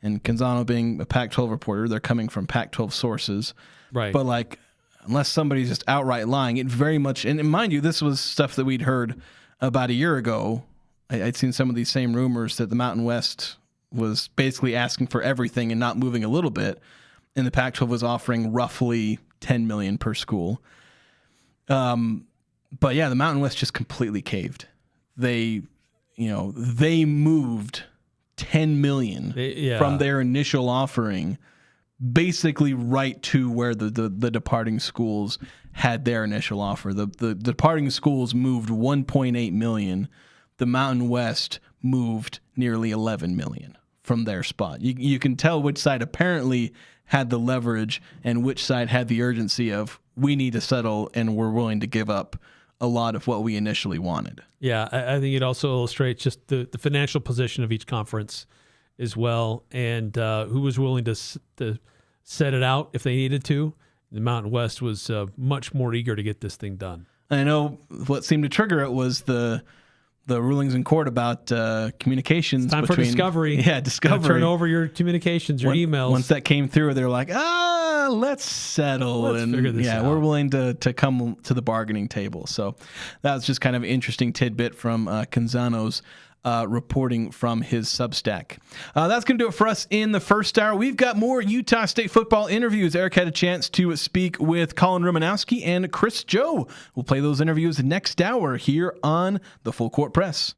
And Canzano being a Pac-12 reporter, they're coming from Pac-12 sources. Right. But like, unless somebody's just outright lying, it very much, and mind you, this was stuff that we'd heard about a year ago. I'd seen some of these same rumors that the Mountain West was basically asking for everything and not moving a little bit. And the Pac-12 was offering roughly $10 million per school. But yeah, the Mountain West just completely caved. They moved $10 million from their initial offering, basically right to where the departing schools had their initial offer. The departing schools moved $1.8 million. The Mountain West moved nearly $11 million from their spot. You can tell which side apparently had the leverage and which side had the urgency of we need to settle and we're willing to give up a lot of what we initially wanted. Yeah, I think it also illustrates just the financial position of each conference as well, and who was willing to set it out if they needed to. The Mountain West was much more eager to get this thing done. I know what seemed to trigger it was the rulings in court about communications. It's time for discovery. Yeah, discovery. Turn over your communications, your emails. Once that came through, they're like, let's settle. Let's figure this out. We're willing to come to the bargaining table. So that was just kind of an interesting tidbit from Canzano's reporting from his Substack. That's going to do it for us in the first hour. We've got more Utah State football interviews. Eric had a chance to speak with Collin Remenowski and Chris Joe. We'll play those interviews next hour here on the Full Court Press.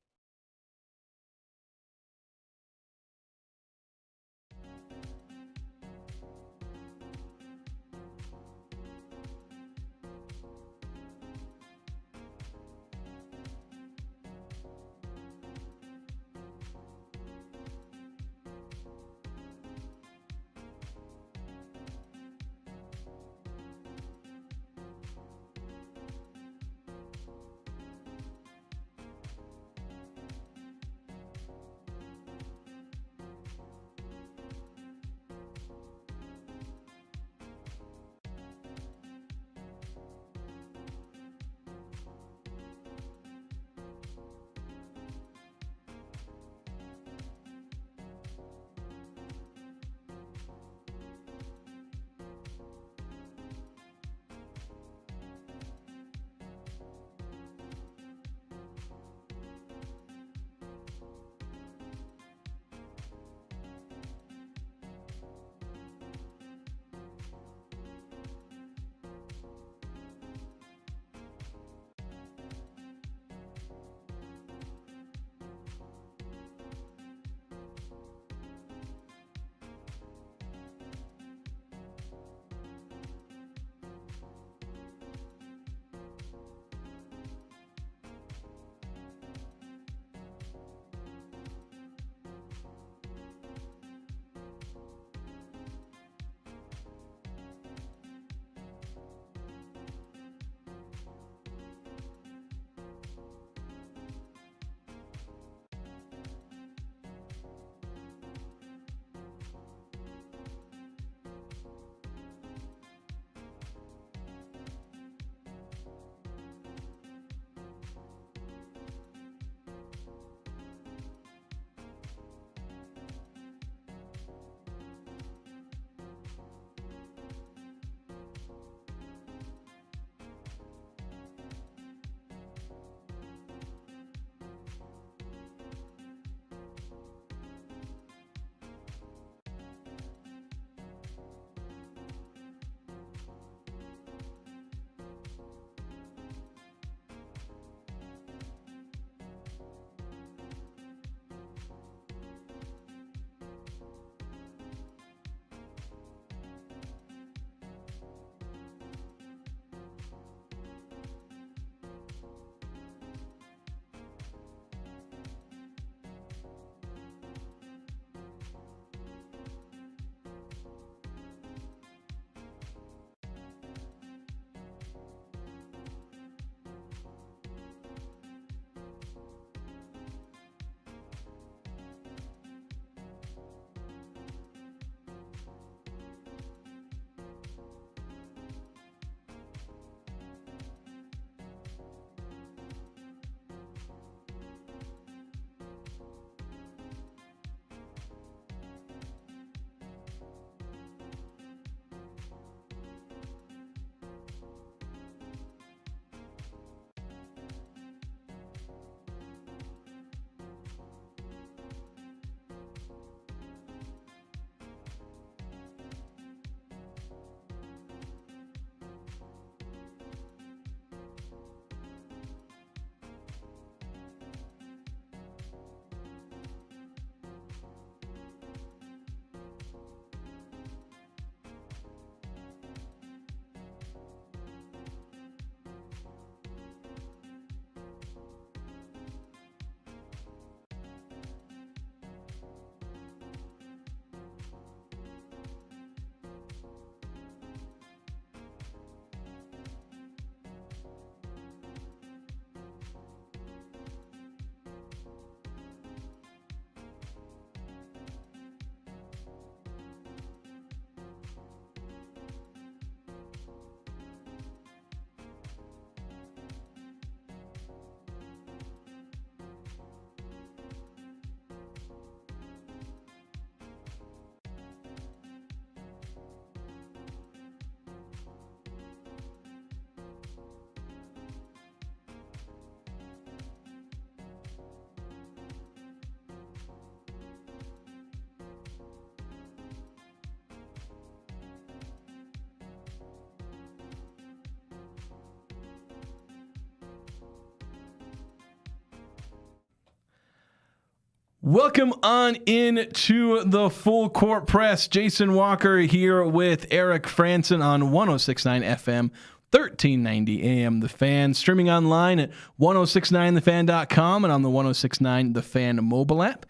Welcome on in to the Full Court Press. Jason Walker here with Eric Frandsen on 106.9 FM, 1390 AM The Fan, streaming online at 1069thefan.com and on the 1069 The Fan mobile app,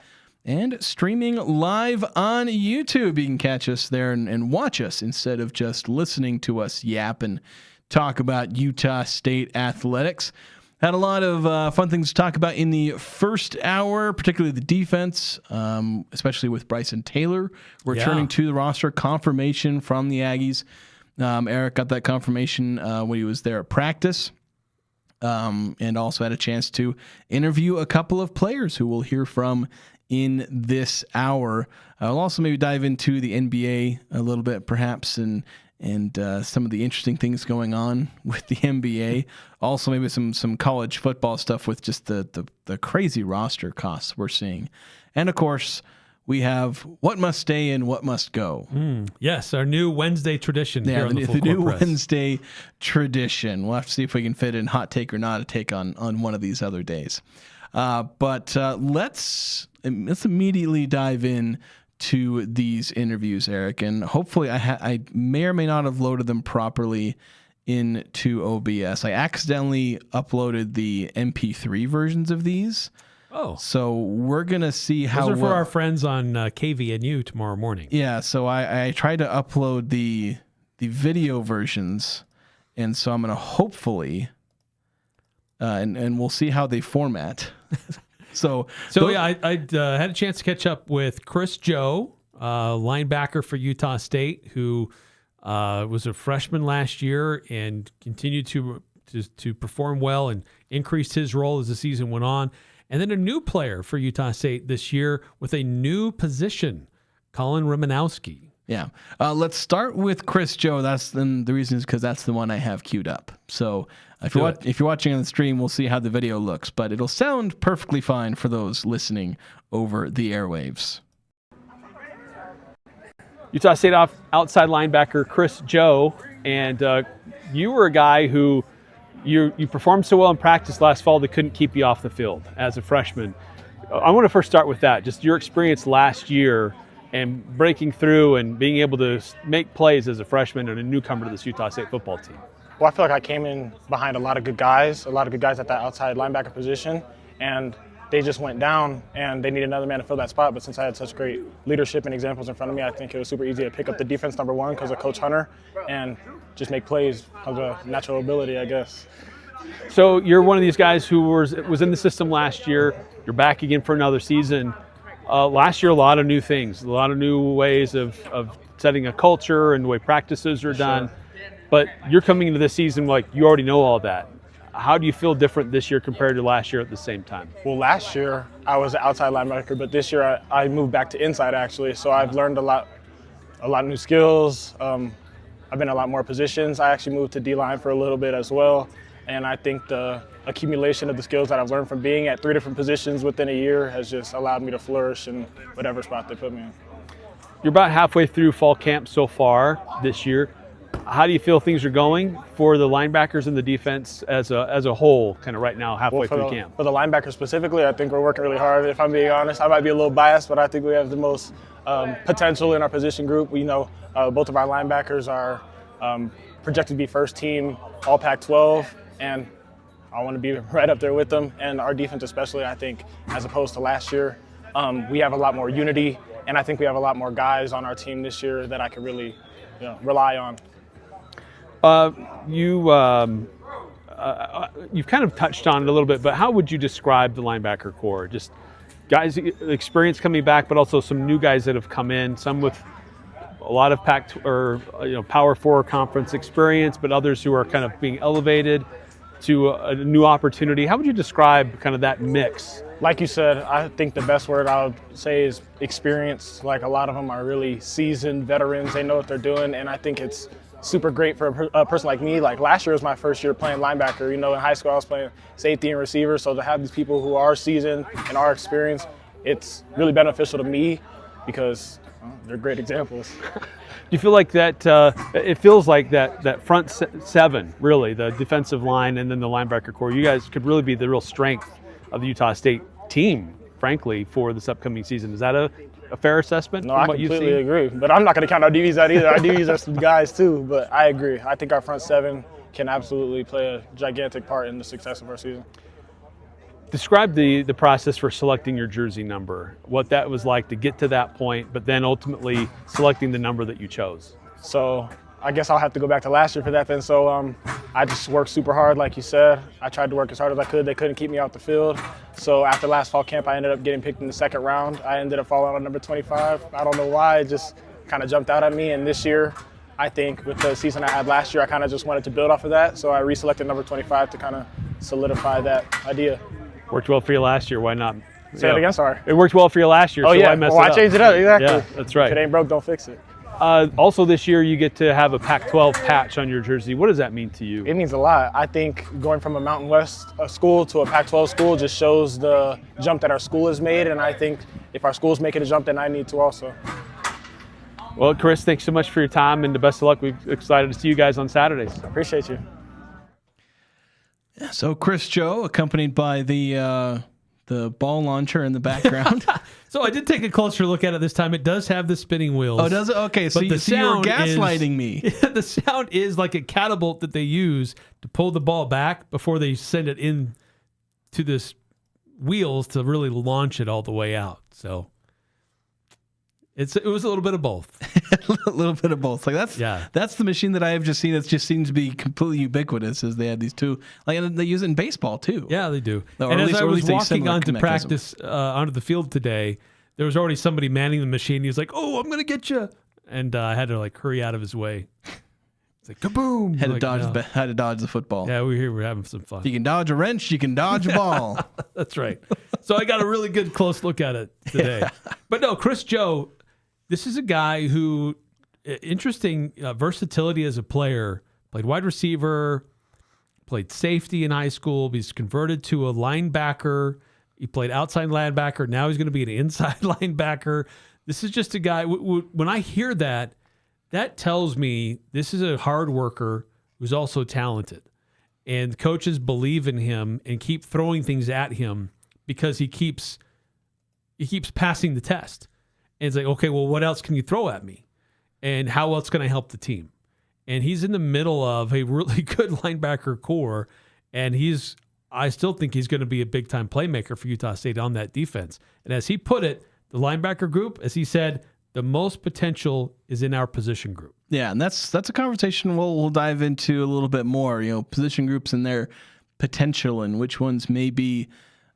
and streaming live on YouTube. You can catch us there and watch us instead of just listening to us yap and talk about Utah State athletics. Had a lot of fun things to talk about in the first hour, particularly the defense, especially with Bryson Taylor returning to the roster. Confirmation from the Aggies. Eric got that confirmation when he was there at practice, and also had a chance to interview a couple of players who we'll hear from in this hour. I'll also maybe dive into the NBA a little bit, perhaps, and some of the interesting things going on with the NBA. Also, maybe some college football stuff with just the crazy roster costs we're seeing. And, of course, we have what must stay and what must go. Yes, our new Wednesday tradition here on the Full the Court new Press. Wednesday tradition. We'll have to see if we can fit in hot take or not a take on one of these other days. But let's immediately dive in to these interviews, Eric, and hopefully I may or may not have loaded them properly into OBS. I accidentally uploaded the MP3 versions of these. Oh, so we're gonna see how. Those are for our friends on KVNU tomorrow morning. Yeah, so I tried to upload the video versions, and so I'm gonna hopefully, and we'll see how they format. So yeah, I had a chance to catch up with Chris Joe, linebacker for Utah State, who was a freshman last year and continued to perform well and increased his role as the season went on. And then a new player for Utah State this year with a new position, Collin Remenowski. Yeah. Let's start with Chris Joe. The reason is because that's the one I have queued up. So if you're watching on the stream, we'll see how the video looks, but it'll sound perfectly fine for those listening over the airwaves. Utah State outside linebacker Chris Joe, and you were a guy who you performed so well in practice last fall they couldn't keep you off the field as a freshman. I want to first start with that, just your experience last year and breaking through and being able to make plays as a freshman and a newcomer to this Utah State football team. Well, I feel like I came in behind a lot of good guys at that outside linebacker position, and they just went down and they needed another man to fill that spot. But since I had such great leadership and examples in front of me, I think it was super easy to pick up the defense number one because of Coach Hunter and just make plays of a natural ability, I guess. So you're one of these guys who was in the system last year. You're back again for another season. Last year, a lot of new things, a lot of new ways of setting a culture and the way practices are done. Sure. But you're coming into this season like you already know all that. How do you feel different this year compared to last year at the same time? Well, last year I was an outside linebacker, but this year I moved back to inside actually. So I've learned a lot of new skills. I've been in a lot more positions. I actually moved to D-line for a little bit as well. And I think the accumulation of the skills that I've learned from being at 3 different positions within a year has just allowed me to flourish in whatever spot they put me in. You're about halfway through fall camp so far this year. How do you feel things are going for the linebackers and the defense as a whole, kind of right now, halfway through camp? For the linebackers specifically, I think we're working really hard. If I'm being honest, I might be a little biased, but I think we have the most potential in our position group. We know both of our linebackers are projected to be first team All Pac-12, and I want to be right up there with them. And our defense especially, I think, as opposed to last year, we have a lot more unity, and I think we have a lot more guys on our team this year that I can really rely on. You've kind of touched on it a little bit, but how would you describe the linebacker core? Just guys, experience coming back, but also some new guys that have come in, some with a lot of Power 4 conference experience, but others who are kind of being elevated to a new opportunity. How would you describe kind of that mix? Like you said, I think the best word I would say is experience. Like a lot of them are really seasoned veterans. They know what they're doing, and I think it's super great for a person like me. Like last year was my first year playing linebacker. In high school I was playing safety and receiver, so to have these people who are seasoned and are experienced, it's really beneficial to me because they're great examples. Do you feel like that, it feels like that front seven, really, the defensive line and then the linebacker core, you guys could really be the real strength of the Utah State team frankly, for this upcoming season. Is that a fair assessment? No, I completely agree. But I'm not going to count our DBs out either. Our DBs are some guys too. But I agree. I think our front seven can absolutely play a gigantic part in the success of our season. Describe the process for selecting your jersey number, what that was like to get to that point, but then ultimately selecting the number that you chose. So I guess I'll have to go back to last year for that then. So I just worked super hard, like you said. I tried to work as hard as I could. They couldn't keep me off the field. So after last fall camp, I ended up getting picked in the second round. I ended up falling on number 25. I don't know why. It just kind of jumped out at me. And this year, I think with the season I had last year, I kind of just wanted to build off of that. So I reselected number 25 to kind of solidify that idea. Worked well for you last year. Why not? Say it again, sorry. It worked well for you last year. Oh, so yeah. Why mess I it up? changed it up. Exactly. Yeah, that's right. If it ain't broke, don't fix it. Also this year, you get to have a Pac-12 patch on your jersey. What does that mean to you? It means a lot. I think going from a Mountain West school to a Pac-12 school just shows the jump that our school has made. And I think if our school's making a jump, then I need to also. Well, Chris, thanks so much for your time and the best of luck. We're excited to see you guys on Saturdays. Appreciate you. Yeah, so Chris Joe, accompanied by the ball launcher in the background. So I did take a closer look at it this time. It does have the spinning wheels. Oh, does it? Okay, so, But the you were sound gaslighting is, me. The sound is like a catapult that they use to pull the ball back before they send it in to this wheels to really launch it all the way out. So it was a little bit of both. A little bit of both. Like that's the machine that I have just seen. It just seems to be completely ubiquitous. As they have these two, like, and they use it in baseball too. Yeah, they do. Or and at as least- I or at was least a walking similar onto mechanism. practice onto the field today, there was already somebody manning the machine. He was like, "Oh, I'm gonna get you," and I had to like hurry out of his way. It's like kaboom! Had to Like, dodge. no. Had to dodge the football. Yeah, we're here. We're having some fun. You can dodge a wrench. You can dodge a ball. That's right. So I got a really good close look at it today. But no, Chris Joe, this is a guy who, interesting versatility as a player, played wide receiver, played safety in high school. He's converted to a linebacker. He played outside linebacker. Now he's going to be an inside linebacker. This is just a guy, when I hear that, that tells me this is a hard worker who's also talented. And coaches believe in him and keep throwing things at him because he keeps passing the test. And it's like, okay, well, what else can you throw at me? And how else can I help the team? And he's in the middle of a really good linebacker core, and I still think he's going to be a big-time playmaker for Utah State on that defense. And as he put it, the linebacker group, as he said, the most potential is in our position group. Yeah, and that's a conversation we'll dive into a little bit more. You know, position groups and their potential, and which ones may be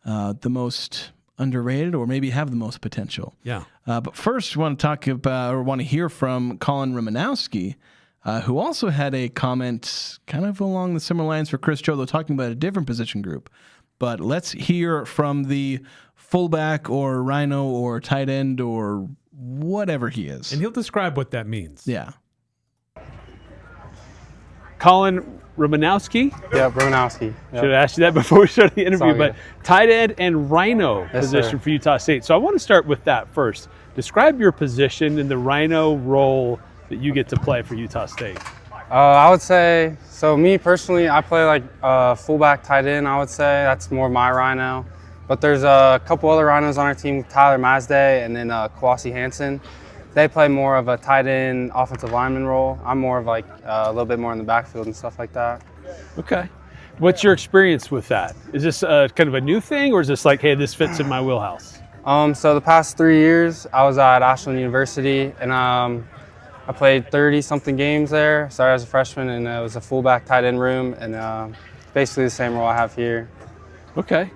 the most underrated or maybe have the most potential. Yeah. But first, we want to talk about or want to hear from Collin Remenowski, who also had a comment kind of along the similar lines for Chris Joe, though talking about a different position group. But let's hear from the fullback or rhino or tight end or whatever he is. And he'll describe what that means. Yeah. Collin Remenowski. Yeah, Remenowski. Should have asked you that before we started the interview, all but good. tight end and rhino Yes, position sir. for Utah State. So I want to start with that first. Describe your position in the rhino role that you get to play for Utah State. I would say, so me personally, I play like fullback tight end, I would say. That's more my rhino. But there's a couple other rhinos on our team, Tyler Mazday and then Kwasi Hansen. They play more of a tight end offensive lineman role. I'm more of like a little bit more in the backfield and stuff like that. Okay. What's your experience with that? Is this kind of a new thing, or is this like, hey, this fits in my wheelhouse? So the past 3 years, I was at Ashland University, and I played 30-something games there. Started as a freshman, and it was a fullback tight end room, and basically the same role I have here. Okay.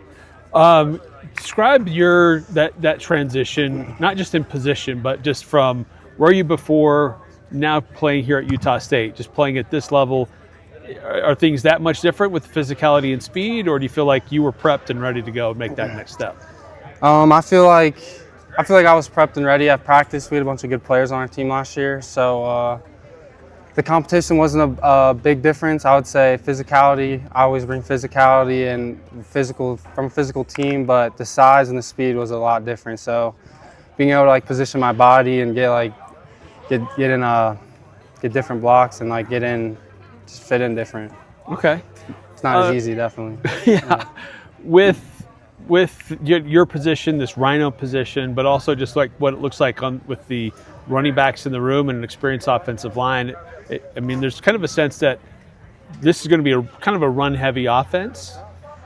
Describe that transition, not just in position, but just from where you before, now playing here at Utah State, just playing at this level. Are things that much different with physicality and speed, or do you feel like you were prepped and ready to go and make that next step? I feel like I was prepped and ready. I've practiced. We had a bunch of good players on our team last year, so the competition wasn't a big difference. I would say physicality. I always bring physicality and from a physical team, but the size and the speed was a lot different. So being able to like position my body and get different blocks and like just fit in different. Okay. It's not as easy, definitely. Yeah. With with your position, this Rhino position, but also just like what it looks like with the running backs in the room and an experienced offensive line, I mean, there's kind of a sense that this is going to be kind of a run-heavy offense.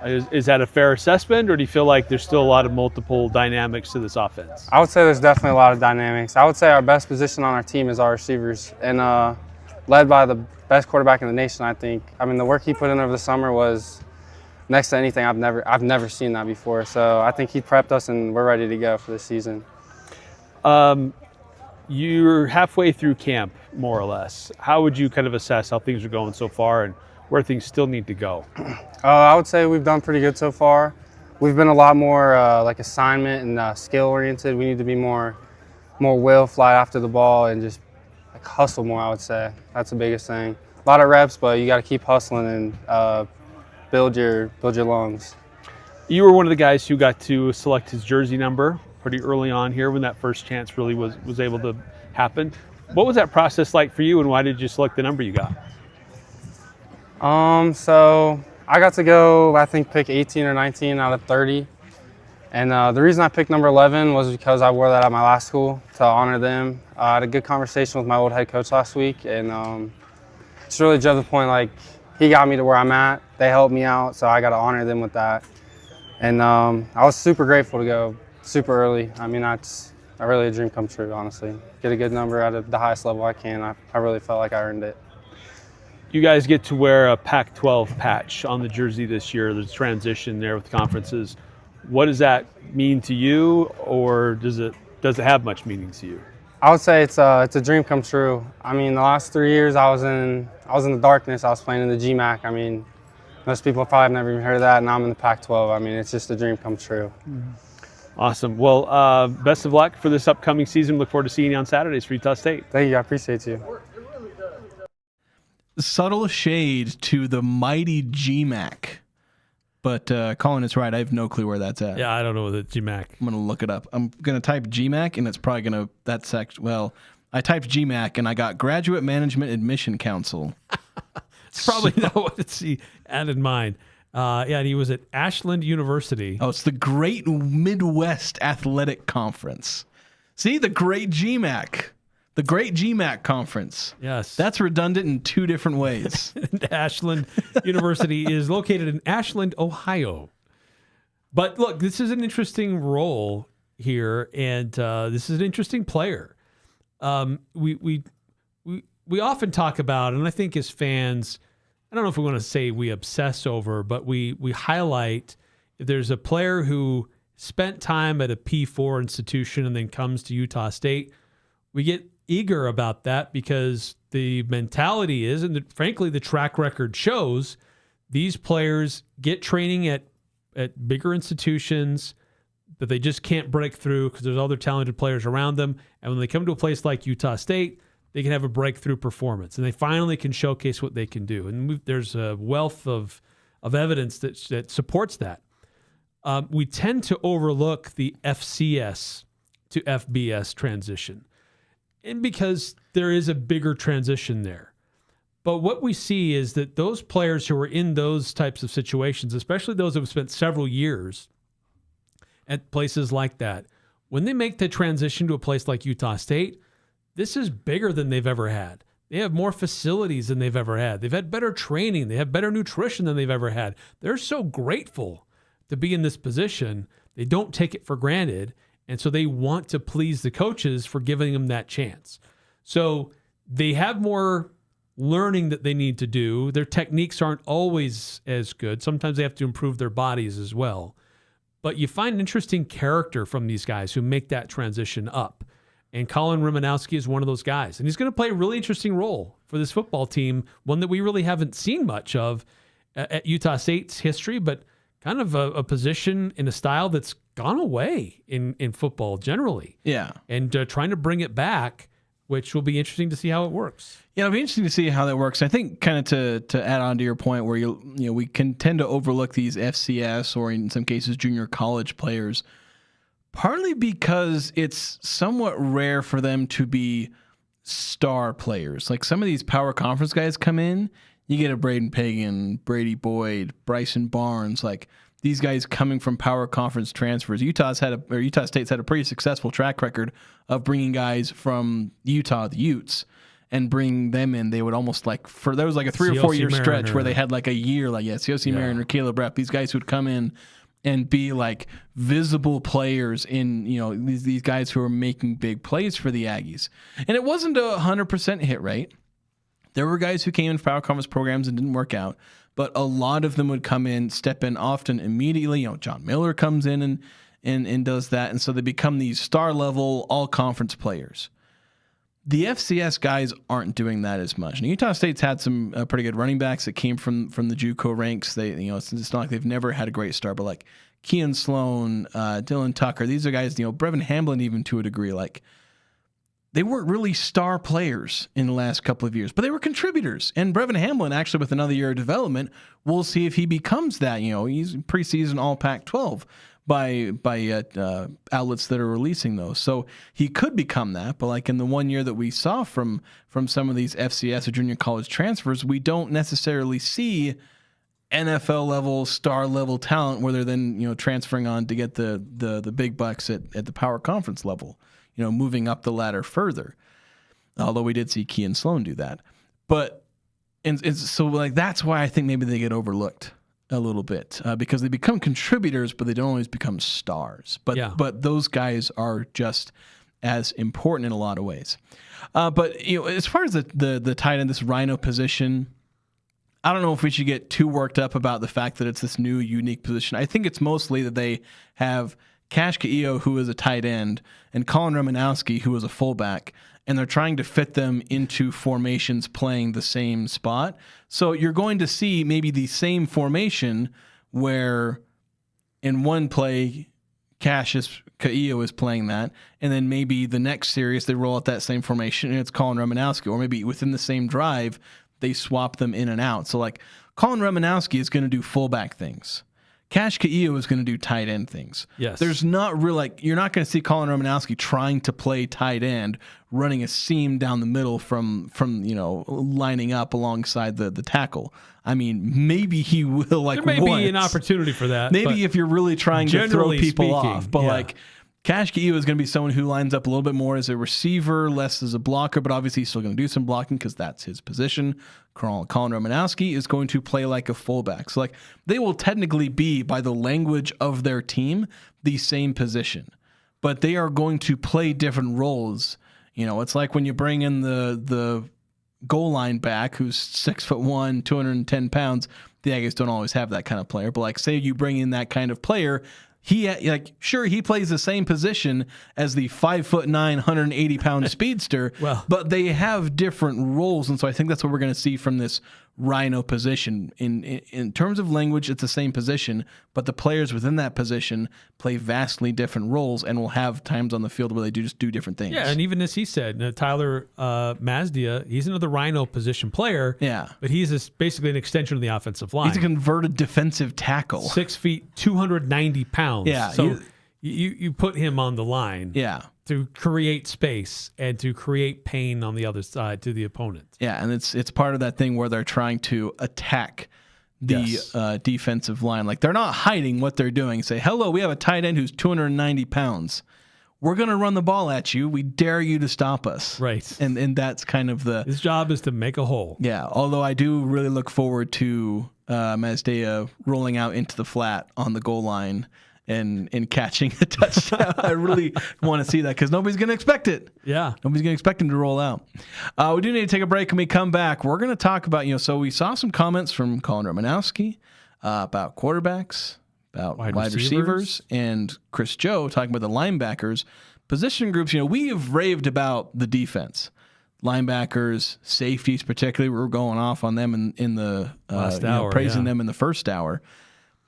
Is that a fair assessment, or do you feel like there's still a lot of multiple dynamics to this offense? I would say there's definitely a lot of dynamics. I would say our best position on our team is our receivers, and led by the best quarterback in the nation, I think. I mean, the work he put in over the summer was next to anything I've never seen that before. So I think he prepped us, and we're ready to go for this season. You're halfway through camp, more or less. How would you kind of assess how things are going so far and where things still need to go? I would say we've done pretty good so far. We've been a lot more like assignment and skill oriented. We need to be more will, fly after the ball, and just like hustle more, I would say. That's the biggest thing. A lot of reps, but you got to keep hustling and build your lungs. You were one of the guys who got to select his jersey number pretty early on here when that first chance really was able to happen. What was that process like for you, and why did you select the number you got? So I got to go, I think, pick 18 or 19 out of 30. And the reason I picked number 11 was because I wore that at my last school to honor them. I had a good conversation with my old head coach last week, and it's really drove the point, like, he got me to where I'm at. They helped me out, so I got to honor them with that. And I was super grateful to go super early. I mean, that's really a dream come true, honestly. Get a good number at the highest level I can. I really felt like I earned it. You guys get to wear a Pac-12 patch on the jersey this year. There's transition there with conferences. What does that mean to you, or does it have much meaning to you? I would say it's a dream come true. I mean, the last 3 years I was in the darkness. I was playing in the GMAC. I mean, most people probably have never even heard of that, and now I'm in the Pac-12. I mean, it's just a dream come true. Awesome. Well, best of luck for this upcoming season. Look forward to seeing you on Saturdays for Utah State. Thank you. I appreciate you. Subtle shade to the mighty GMAC. But Collin is right. I have no clue where that's at. Yeah, I don't know the GMAC. I'm going to look it up. I'm going to type GMAC, and it's probably going to, that section. Well, I typed GMAC, and I got Graduate Management Admission Council. It's probably not what he had in mind. Yeah, and he was at Ashland University. Oh, it's the Great Midwest Athletic Conference. See, the Great GMAC. The Great GMAC Conference. Yes. That's redundant in two different ways. Ashland University is located in Ashland, Ohio. But look, this is an interesting role here, and this is an interesting player. We often talk about, and I think as fans, I don't know if we want to say we obsess over, but we highlight if there's a player who spent time at a P4 institution and then comes to Utah State, we get eager about that because the mentality is, and frankly, the track record shows, these players get training at bigger institutions, but they just can't break through because there's other talented players around them. And when they come to a place like Utah State, they can have a breakthrough performance, and they finally can showcase what they can do. And there's a wealth of evidence that supports that. We tend to overlook the FCS to FBS transition, and because there is a bigger transition there. But what we see is that those players who are in those types of situations, especially those who have spent several years at places like that, when they make the transition to a place like Utah State, this is bigger than they've ever had. They have more facilities than they've ever had. They've had better training. They have better nutrition than they've ever had. They're so grateful to be in this position. They don't take it for granted. And so they want to please the coaches for giving them that chance. So they have more learning that they need to do. Their techniques aren't always as good. Sometimes they have to improve their bodies as well. But you find interesting character from these guys who make that transition up. And Collin Remenowski is one of those guys. And he's going to play a really interesting role for this football team, one that we really haven't seen much of at Utah State's history, but kind of a position in a style that's gone away in football generally. Yeah. And trying to bring it back, which will be interesting to see how it works. Yeah, it'll be interesting to see how that works. I think kind of to add on to your point where we can tend to overlook these FCS or in some cases junior college players, partly because it's somewhat rare for them to be star players. Like some of these power conference guys come in, you get a Braden Pagan, Brady Boyd, Bryson Barnes, like these guys coming from power conference transfers. Utah State's had a pretty successful track record of bringing guys from Utah, the Utes, and bring them in. They would almost there was like a 3 or 4 year stretch where they had like a year, COC Mariner, Caleb Rep, these guys who would come in and be like visible players in, these guys who are making big plays for the Aggies. And it wasn't a 100% hit rate. There were guys who came in power conference programs and didn't work out, but a lot of them would come in, step in often immediately. John Miller comes in and does that. And so they become these star level all conference players. The FCS guys aren't doing that as much. And Utah State's had some pretty good running backs that came from the JUCO ranks. They, it's not like they've never had a great start, but like Kean Sloan, Dylan Tucker, these are guys, Brevin Hamblin even to a degree, they weren't really star players in the last couple of years, but they were contributors. And Brevin Hamblin, actually, with another year of development, we'll see if he becomes that. He's preseason All Pac-12 by outlets that are releasing those. So he could become that. But like in the 1 year that we saw from some of these FCS or junior college transfers, we don't necessarily see NFL level, star level talent where they're then transferring on to get the big bucks at the power conference level. Moving up the ladder further. Although we did see Kean Sloan do that. But so that's why I think maybe they get overlooked a little bit because they become contributors, but they don't always become stars. But those guys are just as important in a lot of ways. But as far as the tight end, this Rhino position, I don't know if we should get too worked up about the fact that it's this new unique position. I think it's mostly that they have Cash Ka'io, who is a tight end, and Collin Remenowski, who is a fullback, and they're trying to fit them into formations playing the same spot. So you're going to see maybe the same formation where in one play, Ka'io is playing that, and then maybe the next series they roll out that same formation and it's Collin Remenowski, or maybe within the same drive they swap them in and out. So like Collin Remenowski is going to do fullback things. Cash Ka'io is going to do tight end things. Yes. There's not really you're not going to see Collin Remenowski trying to play tight end, running a seam down the middle from lining up alongside the tackle. I mean, maybe he will there may be an opportunity for that. Maybe if you're really trying to throw people off, but Cash Ka'io is going to be someone who lines up a little bit more as a receiver, less as a blocker, but obviously he's still going to do some blocking because that's his position. Collin Remenowski is going to play like a fullback. So they will technically be, by the language of their team, the same position, but they are going to play different roles. It's like when you bring in the goal line back who's 6'1", 210 pounds. The Aggies don't always have that kind of player, but say you bring in that kind of player, he plays the same position as the 5'9", 180-pound speedster, but they have different roles, and so I think that's what we're going to see from this Rhino position. In terms of language, it's the same position, but the players within that position play vastly different roles and will have times on the field where they just do different things. Yeah, and even as he said, Tyler Mazdia, he's another Rhino position player. Yeah, but he's basically an extension of the offensive line. He's a converted defensive tackle. 6 feet, 290 pounds. Yeah, so you put him on the line. Yeah. To create space and to create pain on the other side to the opponent. Yeah, and it's part of that thing where they're trying to attack the defensive line. They're not hiding what they're doing. Say, hello, we have a tight end who's 290 pounds. We're going to run the ball at you. We dare you to stop us. Right. And that's kind of his job is to make a hole. Yeah, although I do really look forward to Mazdia rolling out into the flat on the goal line and catching a touchdown. I really want to see that because nobody's going to expect it. Yeah. Nobody's going to expect him to roll out. We do need to take a break. When we come back, we're going to talk about, so we saw some comments from Collin Remenowski about quarterbacks, about wide receivers, and Chris Joe talking about the linebackers. Position groups, we have raved about the defense. Linebackers, safeties particularly, we're going off on them in the last hour, praising them in the first hour.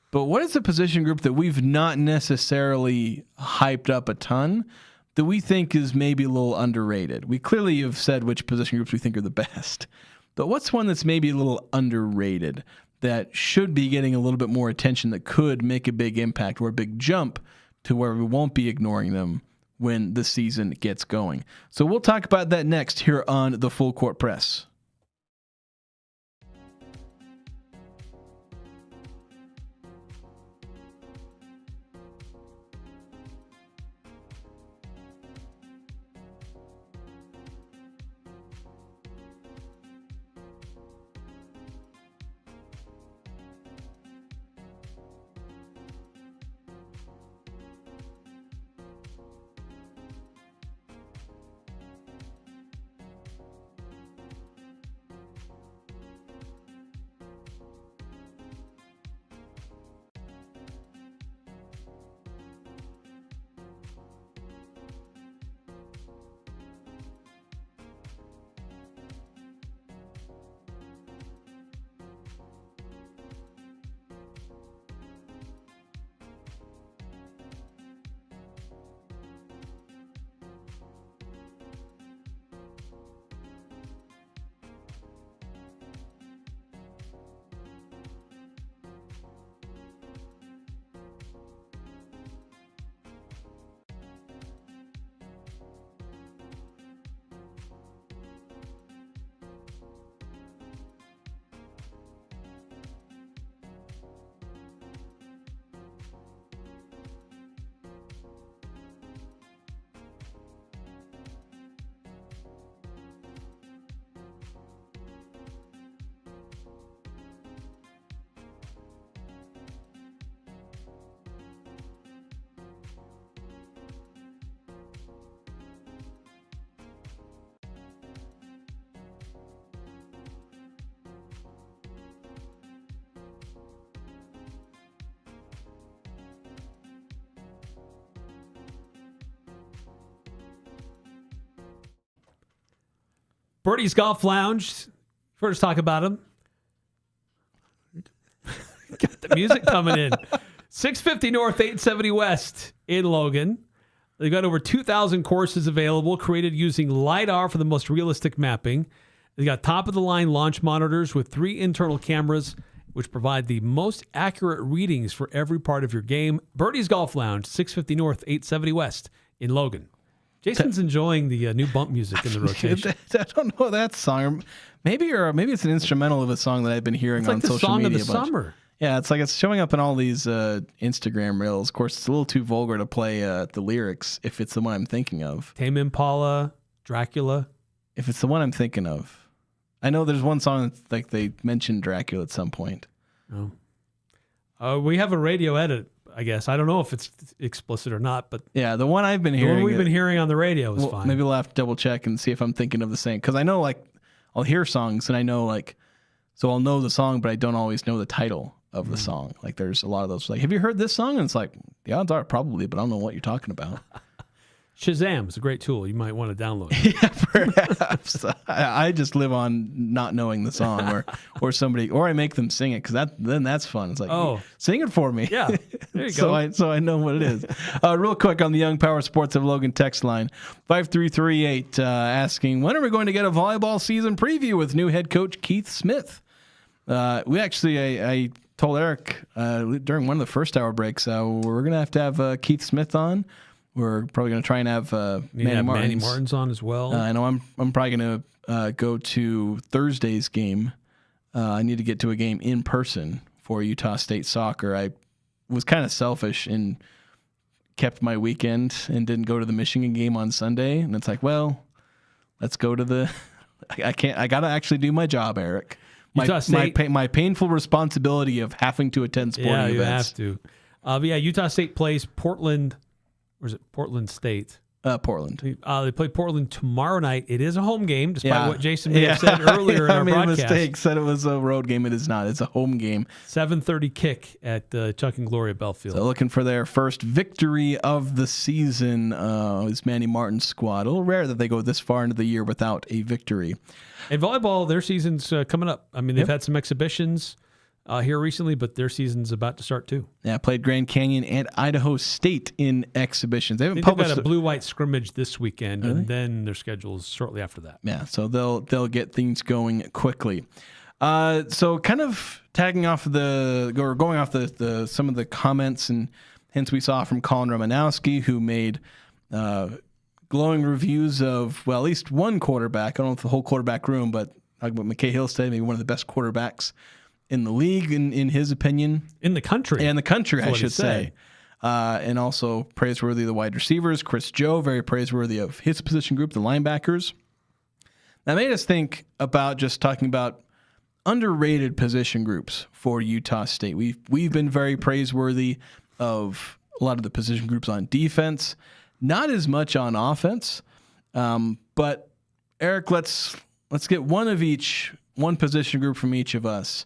But what is a position group that we've not necessarily hyped up a ton that we think is maybe a little underrated? We clearly have said which position groups we think are the best. But what's one that's maybe a little underrated that should be getting a little bit more attention that could make a big impact or a big jump to where we won't be ignoring them when the season gets going? So we'll talk about that next here on the Full Court Press. Birdie's Golf Lounge. First, talk about them. Got the music coming in. 650 North, 870 West in Logan. They've got over 2,000 courses available, created using LiDAR for the most realistic mapping. They've got top-of-the-line launch monitors with 3 internal cameras, which provide the most accurate readings for every part of your game. Birdie's Golf Lounge, 650 North, 870 West in Logan. Jason's enjoying the new bump music in the rotation. I don't know that song. Maybe it's an instrumental of a song that I've been hearing It's like on the social song media. of the summer. Yeah, it's like it's showing up in all these Instagram reels. Of course, it's a little too vulgar to play the lyrics if it's the one I'm thinking of. Tame Impala, Dracula. If it's the one I'm thinking of. I know there's one song that's like they mentioned Dracula at some point. Oh. We have a radio edit, I guess. I don't know if it's explicit or not, but yeah, the one I've been the hearing. one we've been hearing on the radio is fine. Maybe we'll have to double check and see if I'm thinking of the same. Because I know, like, I'll hear songs and I know, like, so I'll know the song, but I don't always know the title of the song. Like, there's a lot of those. Like, have you heard this song? And it's like, the odds are probably, but I don't know what you're talking about. Shazam is a great tool. You might want to download it. Yeah, perhaps. I just live on not knowing the song, or somebody, or I make them sing it because then that's fun. It's like, sing it for me. Yeah, there you go. So I know what it is. Real quick on the Young Power Sports of Logan text line 5338 asking, when are we going to get a volleyball season preview with new head coach Keith Smith? We actually, I told Eric during one of the first hour breaks, we're going to have Keith Smith on. We're probably going to try and have Manny Martins on as well. I know I'm probably going to go to Thursday's game. I need to get to a game in person for Utah State Soccer. I was kind of selfish and kept my weekend and didn't go to the Michigan game on Sunday. And it's like, well, let's go to the. I can't. I got to actually do my job, Eric. My painful responsibility of having to attend sporting events. Yeah, you have to. But yeah, Utah State plays Portland. Or is it Portland State? Portland. They play Portland tomorrow night. It is a home game, despite what Jason may have said earlier in our broadcast. I made a mistake, said it was a road game. It is not. It's a home game. 7:30 kick at Chuck and Gloria Belfield. So looking for their first victory of the season is Manny Martin's squad. A little rare that they go this far into the year without a victory. And volleyball, their season's coming up. I mean, they've had some exhibitions here recently, but their season's about to start too. Yeah, played Grand Canyon and Idaho State in exhibitions. They've got a blue-white scrimmage this weekend, and then their schedule is shortly after that. Yeah, so they'll get things going quickly. So kind of going off the some of the comments and hints we saw from Collin Remenowski, who made glowing reviews of, well, at least one quarterback. I don't know if the whole quarterback room, but talking about McKay Hillstead, maybe one of the best quarterbacks in the league, in his opinion. In the country. I should say. And also praiseworthy of the wide receivers. Chris Joe, very praiseworthy of his position group, the linebackers. That made us think about just talking about underrated position groups for Utah State. We've been very praiseworthy of a lot of the position groups on defense, not as much on offense. But Eric, let's get one position group from each of us,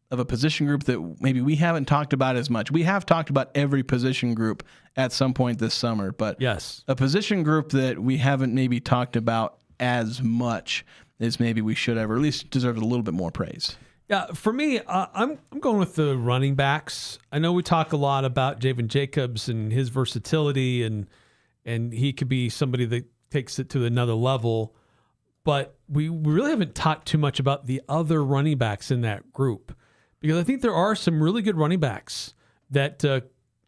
of a position group that maybe we haven't talked about as much. We have talked about every position group at some point this summer, but yes, a position group that we haven't maybe talked about as much as maybe we should have, or at least deserves a little bit more praise. Yeah, for me, I'm going with the running backs. I know we talk a lot about Javen Jacobs and his versatility, and he could be somebody that takes it to another level, but we really haven't talked too much about the other running backs in that group. Because I think there are some really good running backs that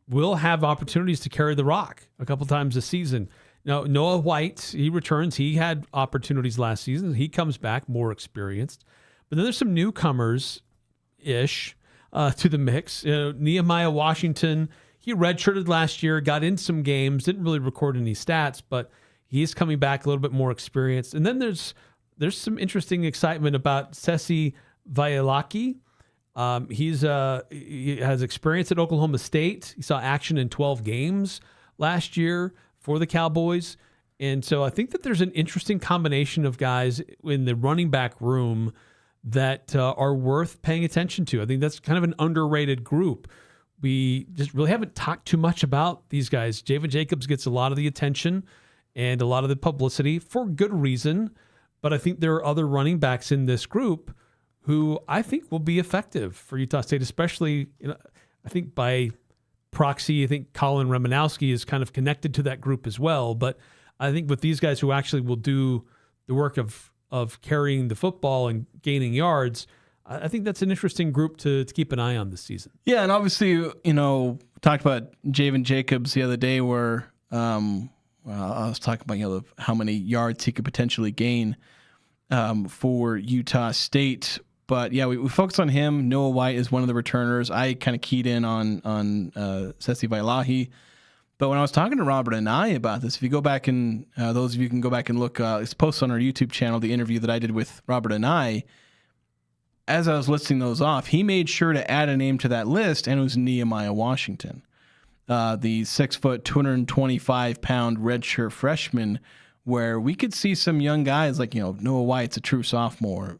will have opportunities to carry the rock a couple times this season. Now, Noah White, he returns. He had opportunities last season. He comes back more experienced. But then there's some newcomers-ish to the mix. Nehemiah Washington, he redshirted last year, got in some games, didn't really record any stats, but he's coming back a little bit more experienced. And then there's some interesting excitement about Sesi Vailaki. He has experience at Oklahoma State. He saw action in 12 games last year for the Cowboys. And so I think that there's an interesting combination of guys in the running back room that are worth paying attention to. I think that's kind of an underrated group. We just really haven't talked too much about these guys. Javen Jacobs gets a lot of the attention and a lot of the publicity for good reason. but I think there are other running backs in this group who I think will be effective for Utah State, especially, I think by proxy, I think Collin Remenowski is kind of connected to that group as well. But I think with these guys who actually will do the work of carrying the football and gaining yards, I think that's an interesting group to keep an eye on this season. Yeah, and obviously, talked about Javen Jacobs the other day where I was talking about how many yards he could potentially gain for Utah State. But yeah, we focused on him. Noah White is one of the returners. I kind of keyed in on Sesi Vailahi. But when I was talking to Robert and I about this, if you go back and those of you can go back and look, it's posted on our YouTube channel, the interview that I did with Robert and I. As I was listing those off, he made sure to add a name to that list, and it was Nehemiah Washington, the 6 foot, 225-pound redshirt freshman, where we could see some young guys like Noah White's a true sophomore,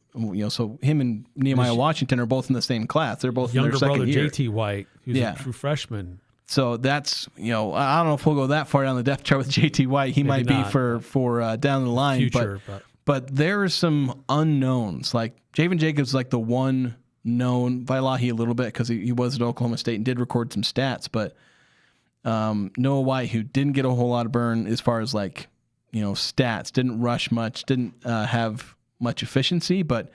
so him and Nehemiah Washington are both in the same class. They're both in their second year. Younger brother JT White, who's a true freshman. So that's I don't know if we'll go that far down the depth chart with JT White. He might be for down the line, future, but there are some unknowns. Like Javen Jacobs is like the one known. Vailahi a little bit because he was at Oklahoma State and did record some stats. But Noah White, who didn't get a whole lot of burn as far as stats, didn't rush much, didn't have much efficiency, but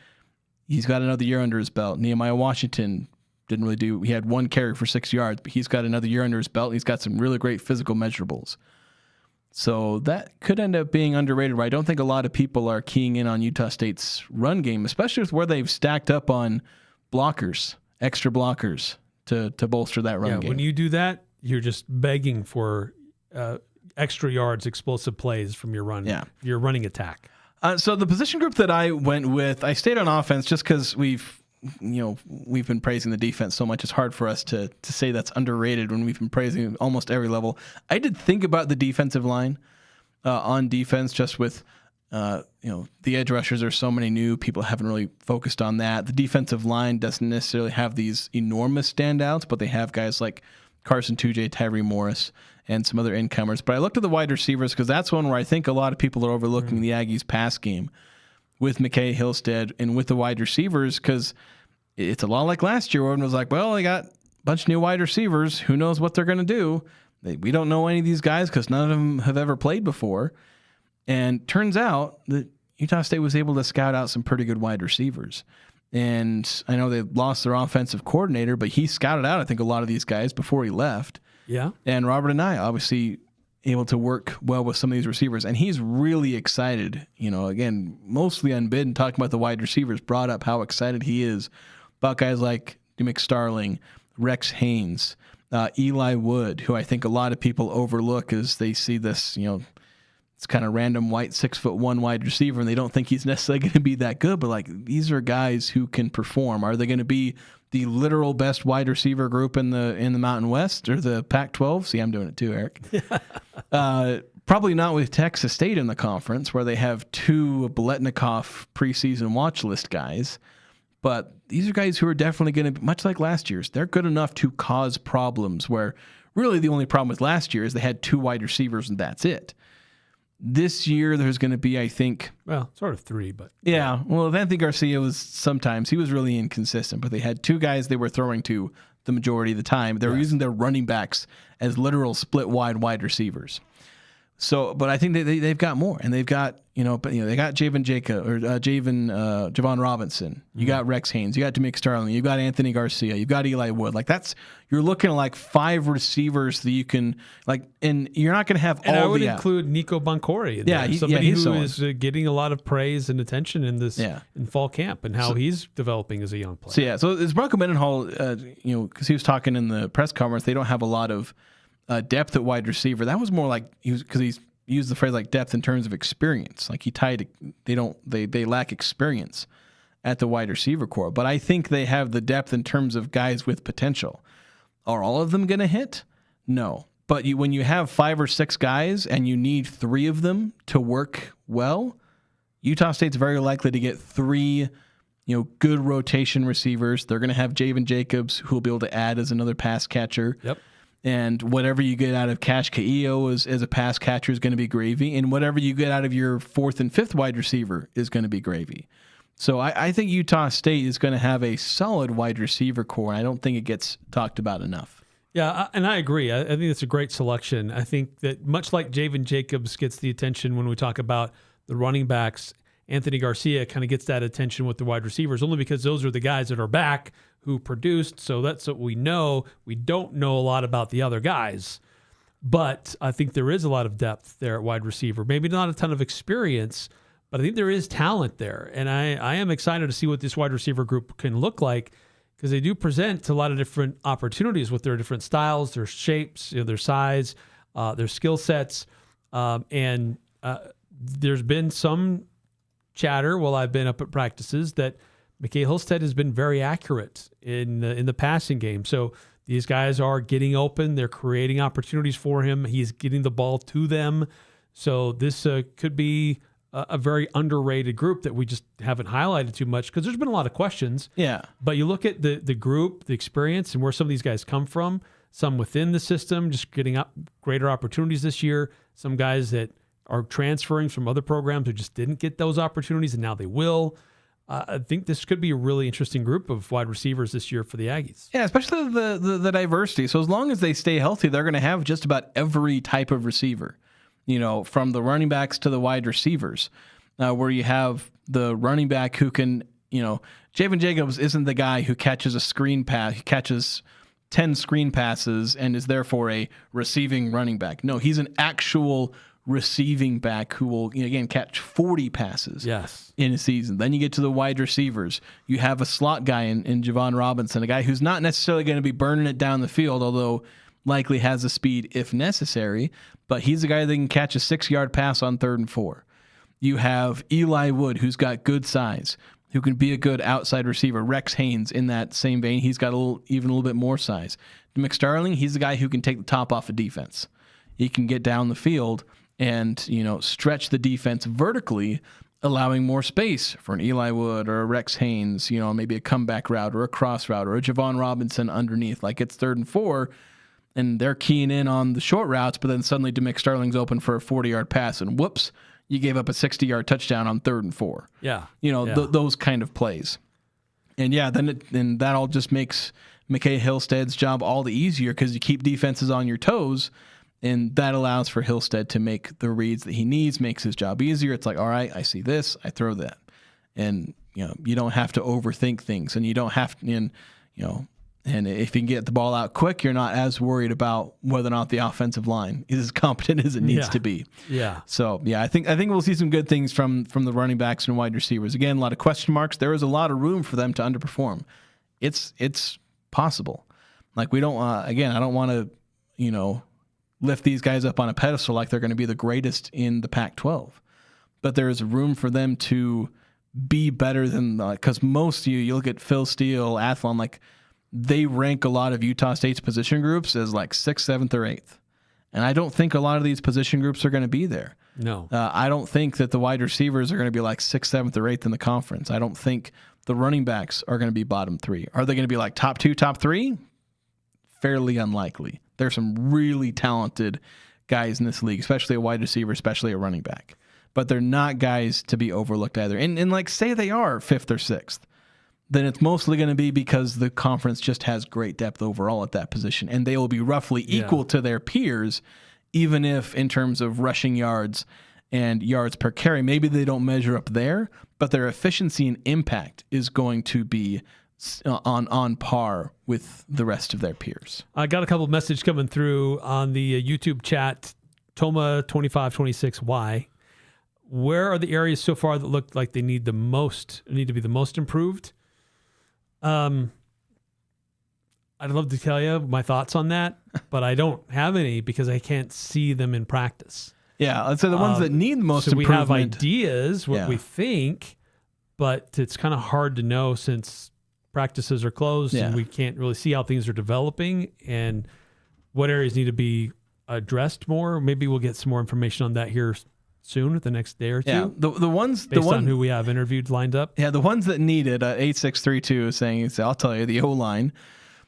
he's got another year under his belt. Nehemiah Washington didn't really do. He had 1 carry for 6 yards, but he's got another year under his belt. He's got some really great physical measurables. So that could end up being underrated. But I don't think a lot of people are keying in on Utah State's run game, especially with where they've stacked up on blockers, extra blockers to bolster that run game. When you do that, you're just begging for extra yards, explosive plays from your running attack. So the position group that I went with, I stayed on offense just because we've been praising the defense so much. It's hard for us to say that's underrated when we've been praising almost every level. I did think about the defensive line on defense, just with the edge rushers are so many new. People haven't really focused on that. The defensive line doesn't necessarily have these enormous standouts, but they have guys like Carson Tujay, Tyree Morris, and some other incomers. But I looked at the wide receivers because that's one where I think a lot of people are overlooking the Aggies pass game with McKay, Hillstead, and with the wide receivers, because it's a lot like last year where everyone was like, well, they got a bunch of new wide receivers. Who knows what they're going to do? We don't know any of these guys because none of them have ever played before. And turns out that Utah State was able to scout out some pretty good wide receivers. And I know they lost their offensive coordinator, but he scouted out, I think, a lot of these guys before he left. Yeah. And Robert and I obviously able to work well with some of these receivers. And he's really excited, again, mostly unbidden, talking about the wide receivers, brought up how excited he is about guys like McStarling, Rex Haynes, Eli Wood, who I think a lot of people overlook as they see this, it's kind of random white 6'1" wide receiver, and they don't think he's necessarily going to be that good. But these are guys who can perform. Are they going to be the literal best wide receiver group in the Mountain West or the Pac-12? See, I'm doing it too, Eric. Probably not with Texas State in the conference, where they have 2 Biletnikoff preseason watch list guys. But these are guys who are definitely going to be, much like last year's, they're good enough to cause problems, where really the only problem with last year is they had 2 wide receivers and that's it. This year, there's going to be, I think... Well, sort of 3, but... Yeah, well, Anthony Garcia he was really inconsistent, but they had 2 guys they were throwing to the majority of the time. They were using their running backs as literal split-wide receivers. So, but I think they've got more, and they've got, they got Javon Robinson. You got Rex Haynes. You got Demick Starling. You got Anthony Garcia. You got Eli Wood. You're looking at 5 receivers that you can and you're not going to have all. And I would include Nico Boncori in there. Somebody who is getting a lot of praise and attention in this in fall camp, and how he's developing as a young player. So it's Bronco Mendenhall, because he was talking in the press conference, they don't have a lot of depth at wide receiver. That was more because he's used the phrase depth in terms of experience. They lack experience at the wide receiver core. But I think they have the depth in terms of guys with potential. Are all of them going to hit? No. But when you have 5 or 6 guys and you need 3 of them to work well, Utah State's very likely to get 3 good rotation receivers. They're going to have Javen Jacobs, who will be able to add as another pass catcher. Yep. And whatever you get out of Cash Caillo as a pass catcher is going to be gravy. And whatever you get out of your 4th and 5th wide receiver is going to be gravy. So I think Utah State is going to have a solid wide receiver core. And I don't think it gets talked about enough. Yeah, and I agree. I think it's a great selection. I think that much like Javen Jacobs gets the attention when we talk about the running backs, Anthony Garcia kind of gets that attention with the wide receivers, only because those are the guys that are back who produced. So that's what we know. We don't know a lot about the other guys, but I think there is a lot of depth there at wide receiver. Maybe not a ton of experience, but I think there is talent there. And I am excited to see what this wide receiver group can look like, because they do present a lot of different opportunities with their different styles, their shapes, their size, their skill sets. And there's been some chatter while I've been up at practices that McKay Hillstead has been very accurate in the passing game. So these guys are getting open. They're creating opportunities for him. He's getting the ball to them. So this could be a very underrated group that we just haven't highlighted too much, because there's been a lot of questions. Yeah. But you look at the group, the experience, and where some of these guys come from, some within the system, just getting up greater opportunities this year, some guys that are transferring from other programs who just didn't get those opportunities and now they will. I think this could be a really interesting group of wide receivers this year for the Aggies. Yeah, especially the diversity. So as long as they stay healthy, they're going to have just about every type of receiver, from the running backs to the wide receivers, where you have the running back who can, Javen Jacobs isn't the guy who catches a screen pass, he catches 10 screen passes and is therefore a receiving running back. No, he's an actual receiving back who will, again, catch 40 passes in a season. Then you get to the wide receivers. You have a slot guy in Javon Robinson, a guy who's not necessarily going to be burning it down the field, although likely has the speed if necessary, but he's a guy that can catch a 6-yard pass on 3rd and 4. You have Eli Wood, who's got good size, who can be a good outside receiver. Rex Haynes in that same vein. He's got even a little bit more size. McStarling, he's the guy who can take the top off of defense. He can get down the field and, stretch the defense vertically, allowing more space for an Eli Wood or a Rex Haynes, maybe a comeback route or a cross route or a Javon Robinson underneath. Like, it's 3rd and 4, and they're keying in on the short routes, but then suddenly DeMcStarling's open for a 40-yard pass, and whoops, you gave up a 60-yard touchdown on 3rd and 4. Yeah. Those kind of plays. And, then that all just makes McKay Hillstead's job all the easier, because you keep defenses on your toes, and that allows for Hillstead to make the reads that he needs, makes his job easier. It's like, all right, I see this, I throw that. And, you don't have to overthink things, and you don't have to, and if you can get the ball out quick, you're not as worried about whether or not the offensive line is as competent as it needs to be. Yeah. So, I think we'll see some good things from the running backs and wide receivers. Again, a lot of question marks. There is a lot of room for them to underperform. It's possible. Like, we don't, again, I don't want to, lift these guys up on a pedestal like they're going to be the greatest in the Pac-12. But there is room for them to be better than, because most you look at Phil Steele, Athlon, like, they rank a lot of Utah State's position groups as like 6th, 7th, or 8th. And I don't think a lot of these position groups are going to be there. No. I don't think that the wide receivers are going to be like 6th, 7th, or 8th in the conference. I don't think the running backs are going to be bottom 3. Are they going to be like top 2, top 3? Fairly unlikely. There's some really talented guys in this league, especially a wide receiver, especially a running back. But they're not guys to be overlooked either. And like, say they are 5th or 6th, then it's mostly going to be because the conference just has great depth overall at that position, and they will be roughly equal to their peers, even if in terms of rushing yards and yards per carry, maybe they don't measure up there, but their efficiency and impact is going to be on par with the rest of their peers. I got a couple of messages coming through on the YouTube chat. Toma2526Y. Where are the areas so far that look like they need to be the most improved? I'd love to tell you my thoughts on that, but I don't have any because I can't see them in practice. Yeah, let's say the ones that need the most improvement. We have ideas, what we think, but it's kind of hard to know since practices are closed and we can't really see how things are developing and what areas need to be addressed more. Maybe we'll get some more information on that here soon, the next day or two. Yeah, the ones based on who we have interviewed lined up. Yeah, the ones that need it. 8632 is saying, I'll tell you, the O-line.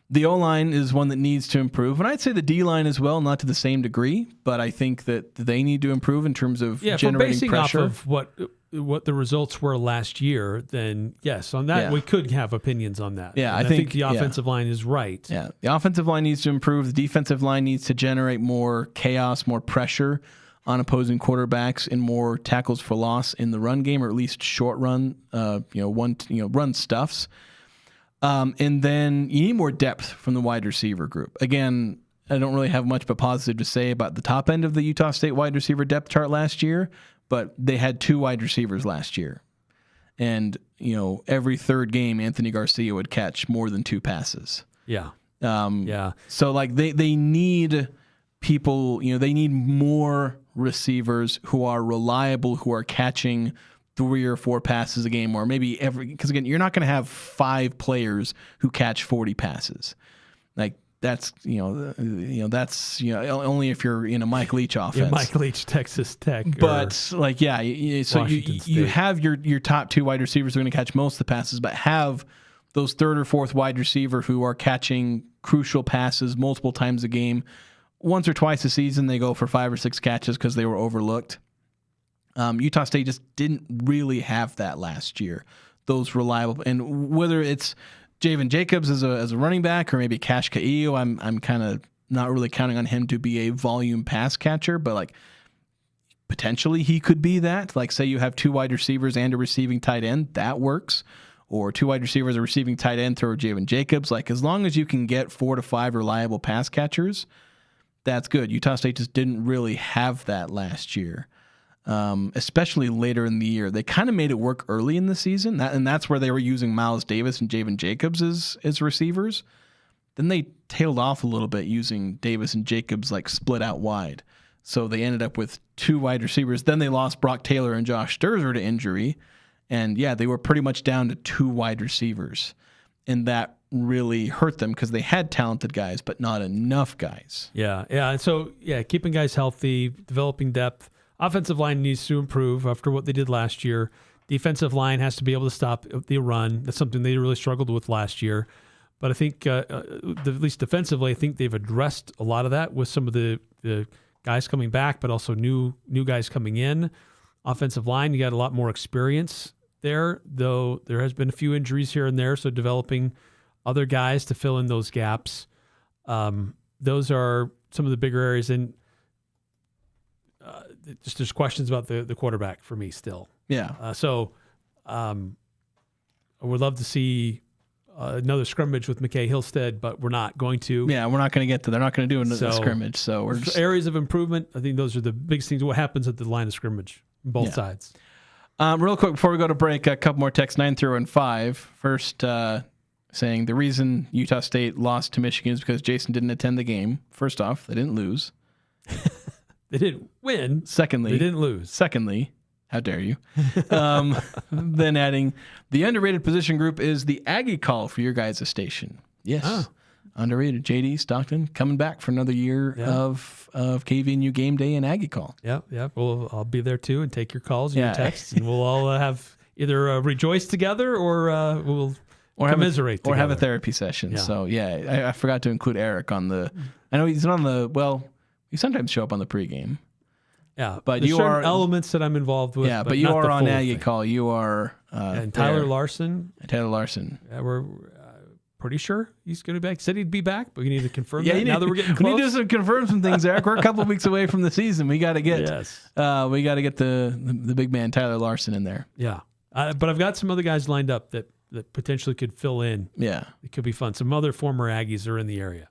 The O-line is one that needs to improve, and I'd say the D-line as well, not to the same degree, but I think that they need to improve in terms of generating if we're basing pressure. off of what the results were last year, then yes, on that we could have opinions on that. Yeah, and I think the offensive line is right. Yeah, the offensive line needs to improve. The defensive line needs to generate more chaos, more pressure on opposing quarterbacks, and more tackles for loss in the run game, or at least short run, run stuffs. And then you need more depth from the wide receiver group. Again, I don't really have much but positive to say about the top end of the Utah State wide receiver depth chart last year, but they had 2 wide receivers last year. And, every third game, Anthony Garcia would catch more than 2 passes. Yeah. So, they need people, they need more receivers who are reliable, who are catching 3 or 4 passes a game, or maybe because again, you're not going to have 5 players who catch 40 passes. That's only if you're in a Mike Leach offense. Yeah, Mike Leach, Texas Tech. But so you have your top 2 wide receivers who are going to catch most of the passes, but have those 3rd or 4th wide receiver who are catching crucial passes multiple times a game. Once or twice a season, they go for 5 or 6 catches because they were overlooked. Utah State just didn't really have that last year. Those reliable, and whether it's Javen Jacobs as a running back, or maybe Cash Caillo, I'm kind of not really counting on him to be a volume pass catcher, but potentially he could be that. Say you have 2 wide receivers and a receiving tight end, that works. Or 2 wide receivers, a receiving tight end, throw Javen Jacobs. As long as you can get 4 to 5 reliable pass catchers, that's good. Utah State just didn't really have that last year. Especially later in the year. They kind of made it work early in the season, and that's where they were using Miles Davis and Javen Jacobs as receivers. Then they tailed off a little bit using Davis and Jacobs split out wide. So they ended up with 2 wide receivers. Then they lost Brock Taylor and Josh Sturzer to injury. And they were pretty much down to 2 wide receivers. And that really hurt them because they had talented guys, but not enough guys. Yeah. And so, keeping guys healthy, developing depth. Offensive line needs to improve after what they did last year. Defensive line has to be able to stop the run. That's something they really struggled with last year. But I think, at least defensively, I think they've addressed a lot of that with some of the guys coming back, but also new guys coming in. Offensive line, you got a lot more experience there, though there has been a few injuries here and there, so developing other guys to fill in those gaps. Those are some of the bigger areas. And just there's questions about the quarterback for me still. Yeah. So I would love to see another scrimmage with McKay Hillstead, but we're not going to. Yeah, we're not going to get to. They're not going to do another scrimmage. So we're just areas of improvement. I think those are the biggest things. What happens at the line of scrimmage, both sides. Real quick before we go to break, a couple more texts 9-5. First, saying the reason Utah State lost to Michigan is because Jason didn't attend the game. First off, they didn't lose. They didn't win. Secondly, they didn't lose. Secondly, how dare you? Then adding, the underrated position group is the Aggie call for your guys' station. Yes. Underrated. JD Stockton coming back for another year of KVNU game day and Aggie call. Yeah. Well, I'll be there too and take your calls and your texts, and we'll all have either rejoice together or we'll commiserate together. Or have a therapy session. Yeah. So, I forgot to include Eric on the – I know he's on the – well, you sometimes show up on the pregame. Yeah, but there's you certain are elements that I'm involved with. Yeah, but you are on Aggie call. You are and Tyler Larson. Taylor Larson. Yeah, we're pretty sure he's going to be back. Said he'd be back, but we need to confirm that. Now that we're getting close. We need to confirm some things, Eric. We're a couple weeks away from the season. We got to get the big man Tyler Larson in there. Yeah, but I've got some other guys lined up that potentially could fill in. Yeah, it could be fun. Some other former Aggies are in the area.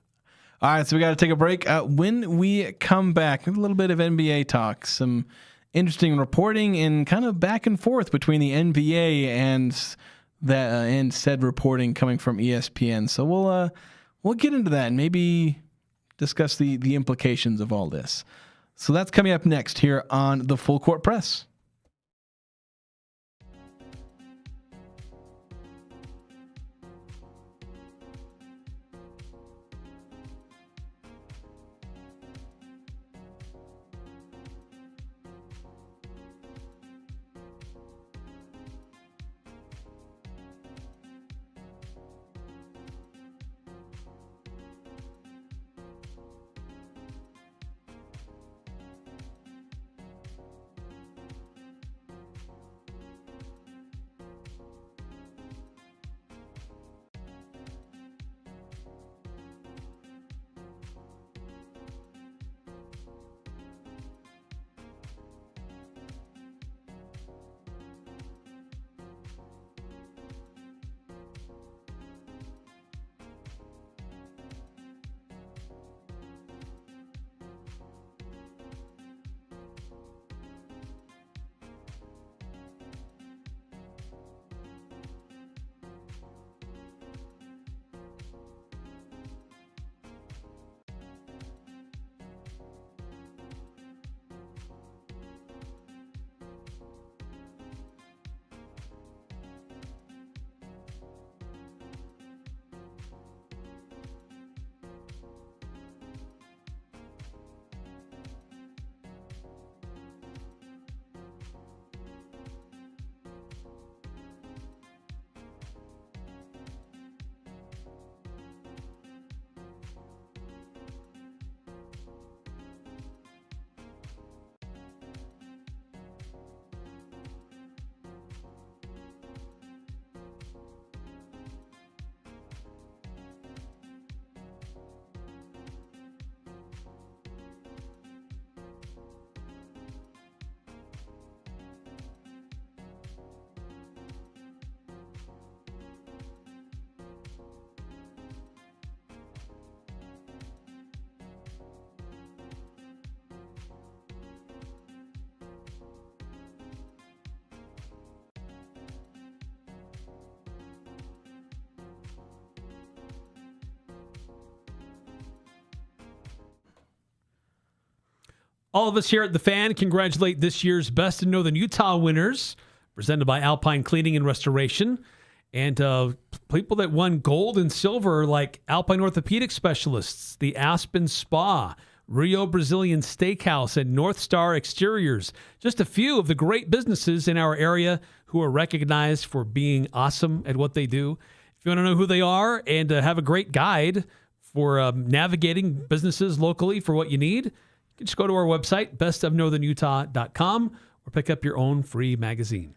All right, so we got to take a break. When we come back, a little bit of NBA talk, some interesting reporting, and kind of back and forth between the NBA and said reporting coming from ESPN. So we'll get into that and maybe discuss the implications of all this. So that's coming up next here on the Full Court Press. All of us here at The Fan congratulate this year's Best of Northern Utah winners, presented by Alpine Cleaning and Restoration. And people that won gold and silver, like Alpine Orthopedic Specialists, the Aspen Spa, Rio Brazilian Steakhouse, and North Star Exteriors. Just a few of the great businesses in our area who are recognized for being awesome at what they do. If you want to know who they are and have a great guide for navigating businesses locally for what you need, you can just go to our website, bestofnorthernutah.com, or pick up your own free magazine.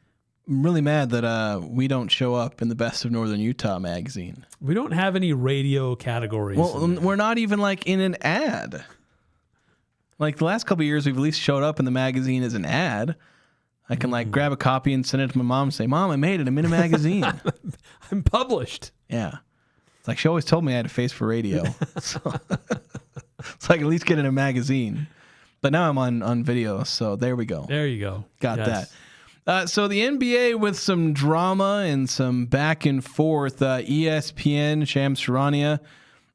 I'm really mad that we don't show up in the Best of Northern Utah magazine. We don't have any radio categories. Well, we're not even like in an ad. Like the last couple of years, we've at least showed up in the magazine as an ad. I can like grab a copy and send it to my mom and say, "Mom, I made it. I'm in a magazine." I'm published. Yeah. It's like she always told me I had a face for radio. So I can at least get in a magazine. But now I'm on video, so there we go. There you go. Got that. So the NBA with some drama and some back and forth. ESPN, Shams Charania,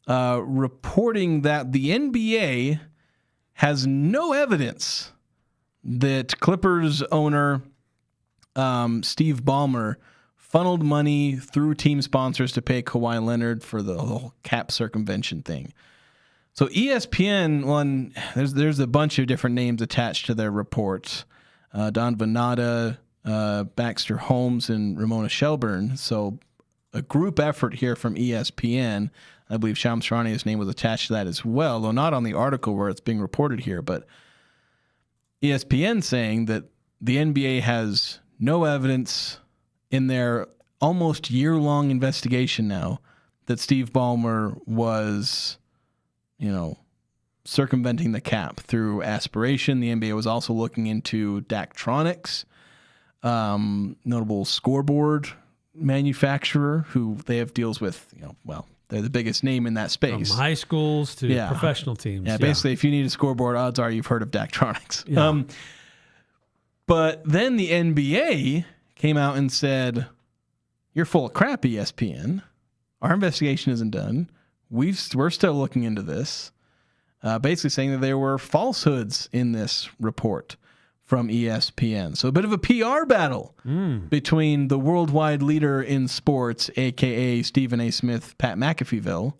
reporting that the NBA has no evidence that Clippers owner Steve Ballmer funneled money through team sponsors to pay Kawhi Leonard for the whole cap circumvention thing. So ESPN, there's a bunch of different names attached to their reports. Don Venata, Baxter Holmes, and Ramona Shelburne. So a group effort here from ESPN. I believe Shams Charania's name was attached to that as well, though not on the article where it's being reported here. But ESPN saying that the NBA has no evidence in their almost year-long investigation now that Steve Ballmer was, circumventing the cap through aspiration. The NBA was also looking into Daktronics, notable scoreboard manufacturer who they have deals with, they're the biggest name in that space. From high schools to professional teams. Yeah, basically, if you need a scoreboard, odds are you've heard of Daktronics. Yeah. But then the NBA came out and said, "You're full of crap, ESPN. Our investigation isn't done. We're still looking into this." Basically saying that there were falsehoods in this report from ESPN. So a bit of a PR battle between the worldwide leader in sports, a.k.a. Stephen A. Smith, Pat McAfeeville,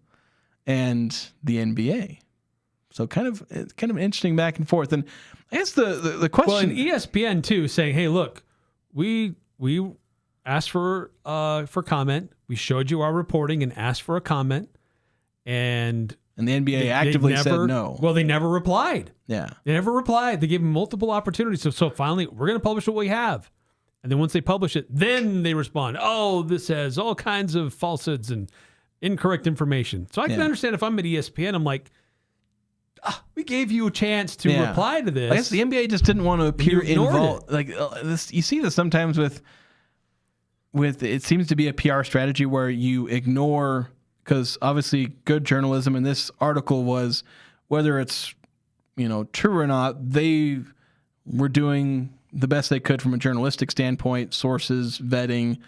and the NBA. So kind of interesting back and forth. And I guess the question... Well, and ESPN, too, saying, hey, look, we asked for comment. We showed you our reporting and asked for a comment. And the NBA actively said no. Well, they never replied. Yeah. They never replied. They gave them multiple opportunities. So finally, we're going to publish what we have. And then once they publish it, then they respond, oh, this has all kinds of falsehoods and incorrect information. So I can understand if I'm at ESPN, I'm like, we gave you a chance to reply to this. I guess the NBA just didn't want to appear involved. Like this, you see this sometimes with it seems to be a PR strategy where you ignore, because obviously good journalism, and this article was, whether it's true or not, they were doing the best they could from a journalistic standpoint, sources, vetting,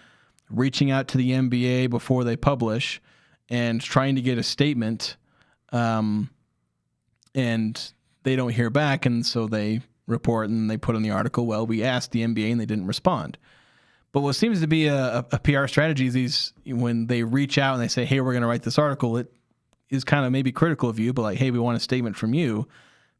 reaching out to the NBA before they publish, and trying to get a statement. And they don't hear back, and so they report and they put in the article, well, we asked the NBA and they didn't respond. But what seems to be a PR strategy is when they reach out and they say, hey, we're going to write this article, it is kind of maybe critical of you, but like, hey, we want a statement from you.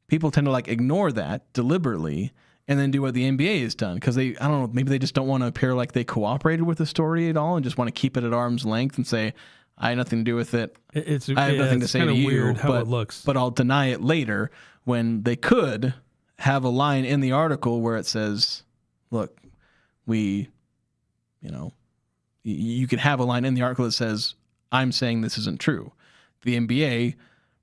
People tend to ignore that deliberately and then do what the NBA has done, because I don't know, maybe they just don't want to appear like they cooperated with the story at all and just want to keep it at arm's length and say, I had nothing to do with it. I have nothing to say to you. Weird how it looks. But I'll deny it later, when they could have a line in the article where it says, look, you could have a line in the article that says, I'm saying this isn't true. The NBA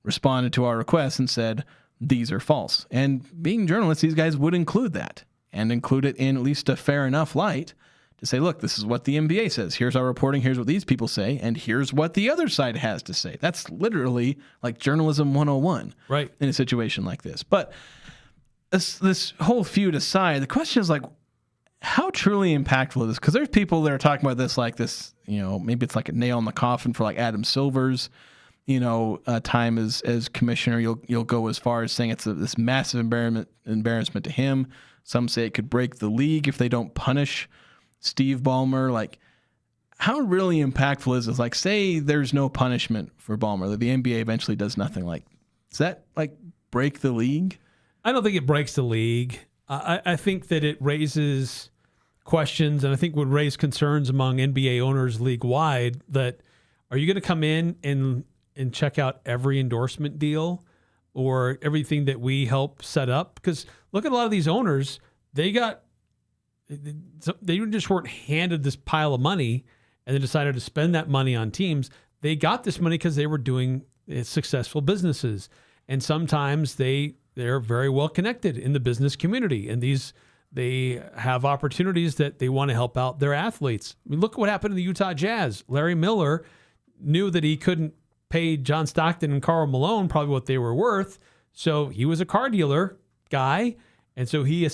responded to our request and said, these are false. And being journalists, these guys would include that and include it in at least a fair enough light to say, look, this is what the NBA says. Here's our reporting. Here's what these people say. And here's what the other side has to say. That's literally like journalism 101 right, in a situation like this. But this whole feud aside, the question is how truly impactful is this? Because there's people that are talking about this like this, maybe it's like a nail in the coffin for Adam Silver's time as commissioner. You'll go as far as saying it's this massive embarrassment to him. Some say it could break the league if they don't punish Steve Ballmer. Like, how really impactful is this? Like, say there's no punishment for Ballmer, that the NBA eventually does nothing. Like, does that like break the league? I don't think it breaks the league. I think that it raises questions, and I think would raise concerns among NBA owners league-wide that, are you going to come in and check out every endorsement deal or everything that we help set up? Because look at a lot of these owners, they just weren't handed this pile of money and then decided to spend that money on teams. They got this money because they were doing successful businesses. And sometimes they're very well connected in the business community. And they have opportunities that they want to help out their athletes. I mean, look what happened to the Utah Jazz. Larry Miller knew that he couldn't pay John Stockton and Karl Malone probably what they were worth. So he was a car dealer guy. And so he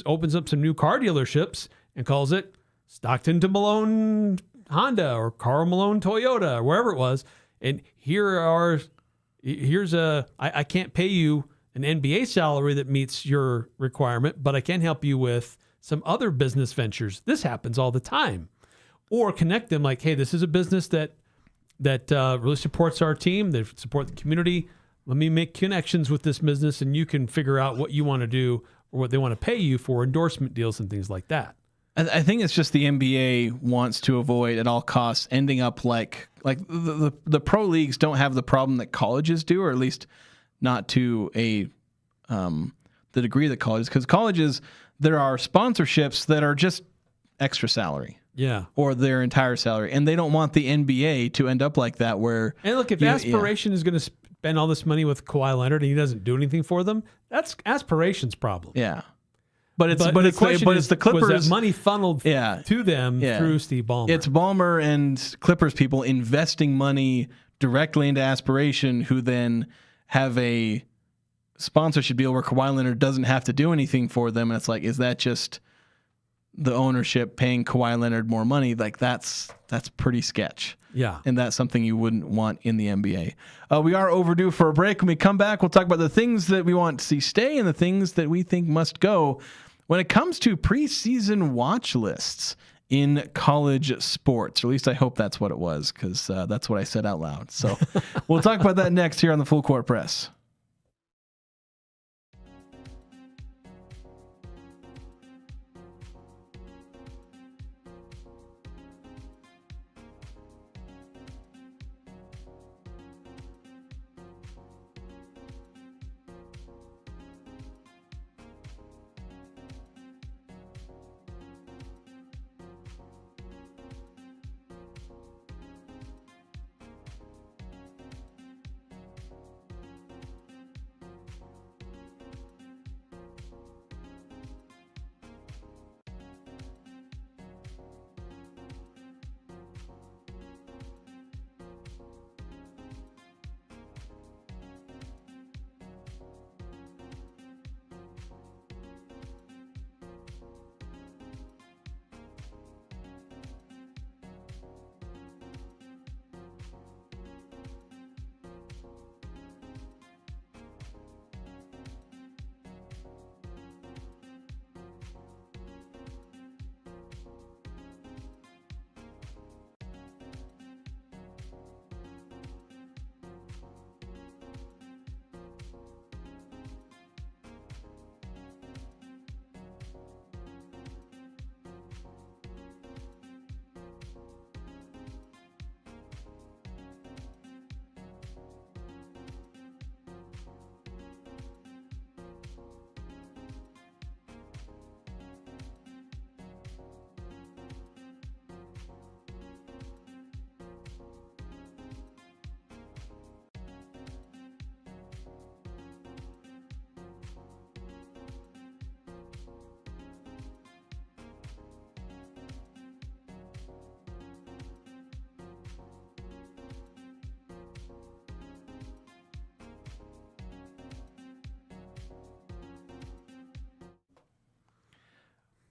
opens up some new car dealerships and calls it Stockton to Malone Honda or Karl Malone Toyota or wherever it was. And I can't pay you an NBA salary that meets your requirement, but I can help you with some other business ventures. This happens all the time. Or connect them like, hey, this is a business that really supports our team. They support the community. Let me make connections with this business, and you can figure out what you want to do or what they want to pay you for endorsement deals and things like that. I think it's just the NBA wants to avoid at all costs ending up like the pro leagues don't have the problem that colleges do, or at least not to the degree that colleges, because colleges, there are sponsorships that are just extra salary. Yeah. Or their entire salary. And they don't want the NBA to end up like that where... And look, if Aspiration is going to spend all this money with Kawhi Leonard and he doesn't do anything for them, that's Aspiration's problem. Yeah. But it's the Clippers. Was that money funneled to them through Steve Ballmer? It's Ballmer and Clippers people investing money directly into Aspiration, who then have a sponsorship deal where Kawhi Leonard doesn't have to do anything for them. And it's like, is that just the ownership paying Kawhi Leonard more money? Like, that's pretty sketch. Yeah. And that's something you wouldn't want in the NBA. We are overdue for a break. When we come back, we'll talk about the things that we want to see stay and the things that we think must go when it comes to preseason watch lists in college sports. Or at least I hope that's what it was, because that's what I said out loud. So we'll talk about that next here on the Full Court Press.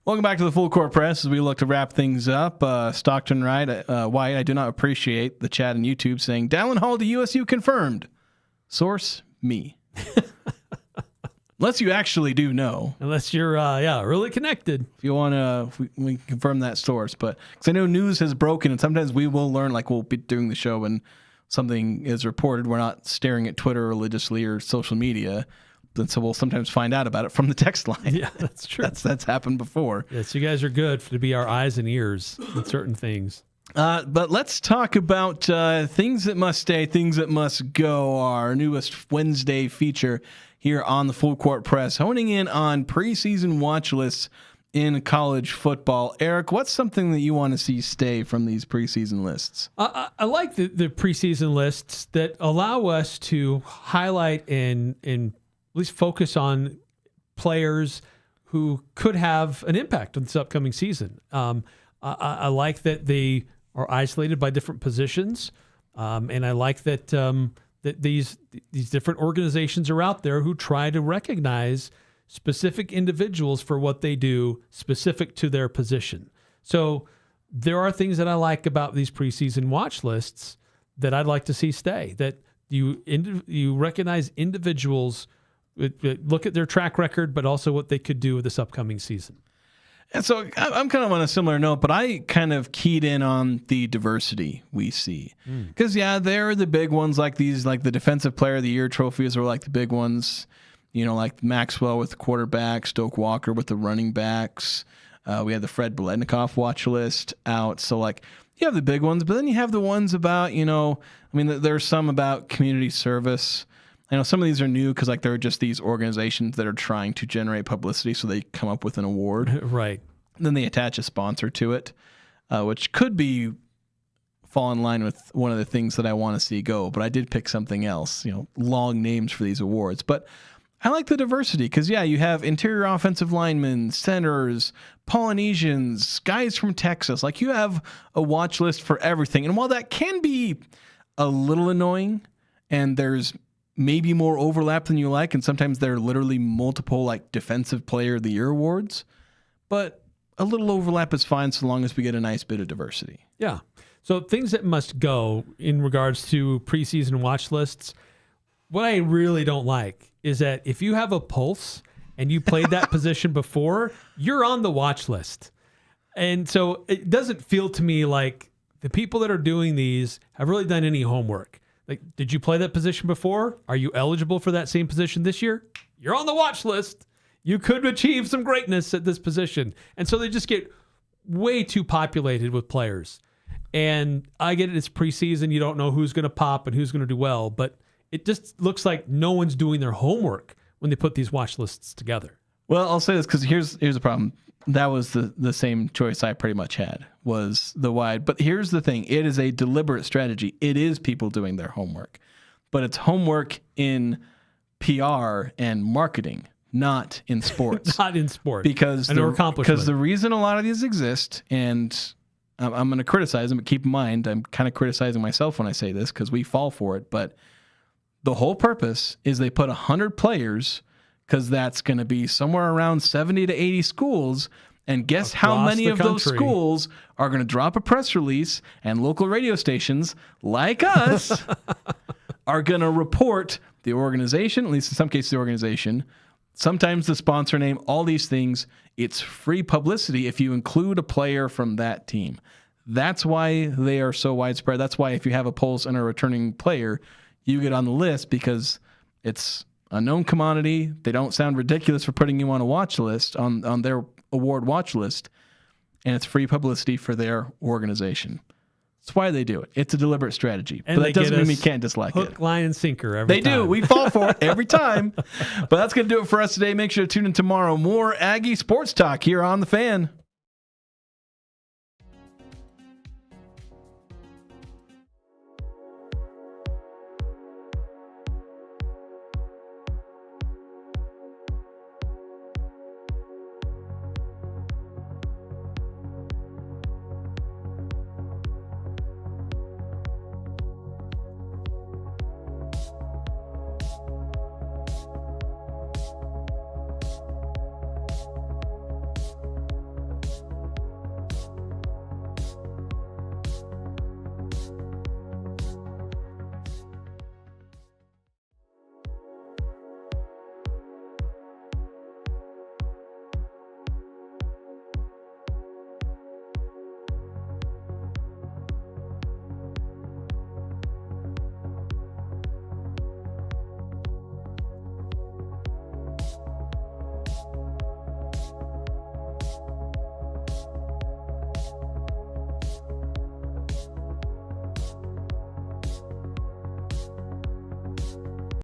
Welcome back to the Full Court Press as we look to wrap things up. Stockton White, I do not appreciate the chat on YouTube saying, Dallin Hall to USU confirmed. Source, me. Unless you actually do know. Unless you're, really connected. If you want to, we can confirm that source. But because I know news has broken, and sometimes we will learn, like we'll be doing the show when something is reported. We're not staring at Twitter religiously or social media. And so we'll sometimes find out about it from the text line. Yeah, that's true. That's happened before. Yes, you guys are good to be our eyes and ears in certain things. But let's talk about things that must stay, things that must go. Our newest Wednesday feature here on the Full Court Press, honing in on preseason watch lists in college football. Eric, what's something that you want to see stay from these preseason lists? I like the preseason lists that allow us to highlight and at least focus on players who could have an impact on this upcoming season. I like that they are isolated by different positions, and I like that that these different organizations are out there who try to recognize specific individuals for what they do specific to their position. So there are things that I like about these preseason watch lists that I'd like to see stay, that you recognize individuals, look at their track record, but also what they could do with this upcoming season. And so I'm kind of on a similar note, but I kind of keyed in on the diversity we see. Because, there are the big ones like these, like the Defensive Player of the Year trophies are like the big ones, like Maxwell with the quarterback, Stoke Walker with the running backs. We have the Fred Biletnikoff watch list out. So, you have the big ones, but then you have the ones about, there's some about community service. I know some of these are new because there are just these organizations that are trying to generate publicity, so they come up with an award. Right. And then they attach a sponsor to it, which could fall in line with one of the things that I want to see go. But I did pick something else, long names for these awards. But I like the diversity because, you have interior offensive linemen, centers, Polynesians, guys from Texas. You have a watch list for everything. And while that can be a little annoying and there's maybe more overlap than you like, and sometimes there are literally multiple Defensive Player of the Year awards, but a little overlap is fine so long as we get a nice bit of diversity. Yeah. So things that must go in regards to preseason watch lists, what I really don't like is that if you have a pulse and you played that position before, you're on the watch list. And so it doesn't feel to me like the people that are doing these have really done any homework. Did you play that position before? Are you eligible for that same position this year? You're on the watch list. You could achieve some greatness at this position. And so they just get way too populated with players. And I get it, it's preseason. You don't know who's going to pop and who's going to do well. But it just looks like no one's doing their homework when they put these watch lists together. Well, I'll say this because here's the problem. That was the same choice I pretty much had, was the wide. But here's the thing. It is a deliberate strategy. It is people doing their homework. But it's homework in PR and marketing, not in sports. Not in sports. Because the reason a lot of these exist, and I'm going to criticize them, but keep in mind, I'm kind of criticizing myself when I say this because we fall for it. But the whole purpose is they put 100 players because that's going to be somewhere around 70 to 80 schools. And guess how many of those schools are going to drop a press release, and local radio stations like us are going to report the organization, at least in some cases the organization, sometimes the sponsor name, all these things. It's free publicity if you include a player from that team. That's why they are so widespread. That's why if you have a pulse and a returning player, you get on the list because it's a known commodity. They don't sound ridiculous for putting you on a watch list, on their award watch list, and it's free publicity for their organization. That's why they do it. It's a deliberate strategy. And but that doesn't mean we can't dislike hook, it. Line, and sinker every time. They do. We fall for it every time. But that's going to do it for us today. Make sure to tune in tomorrow. More Aggie Sports Talk here on The Fan.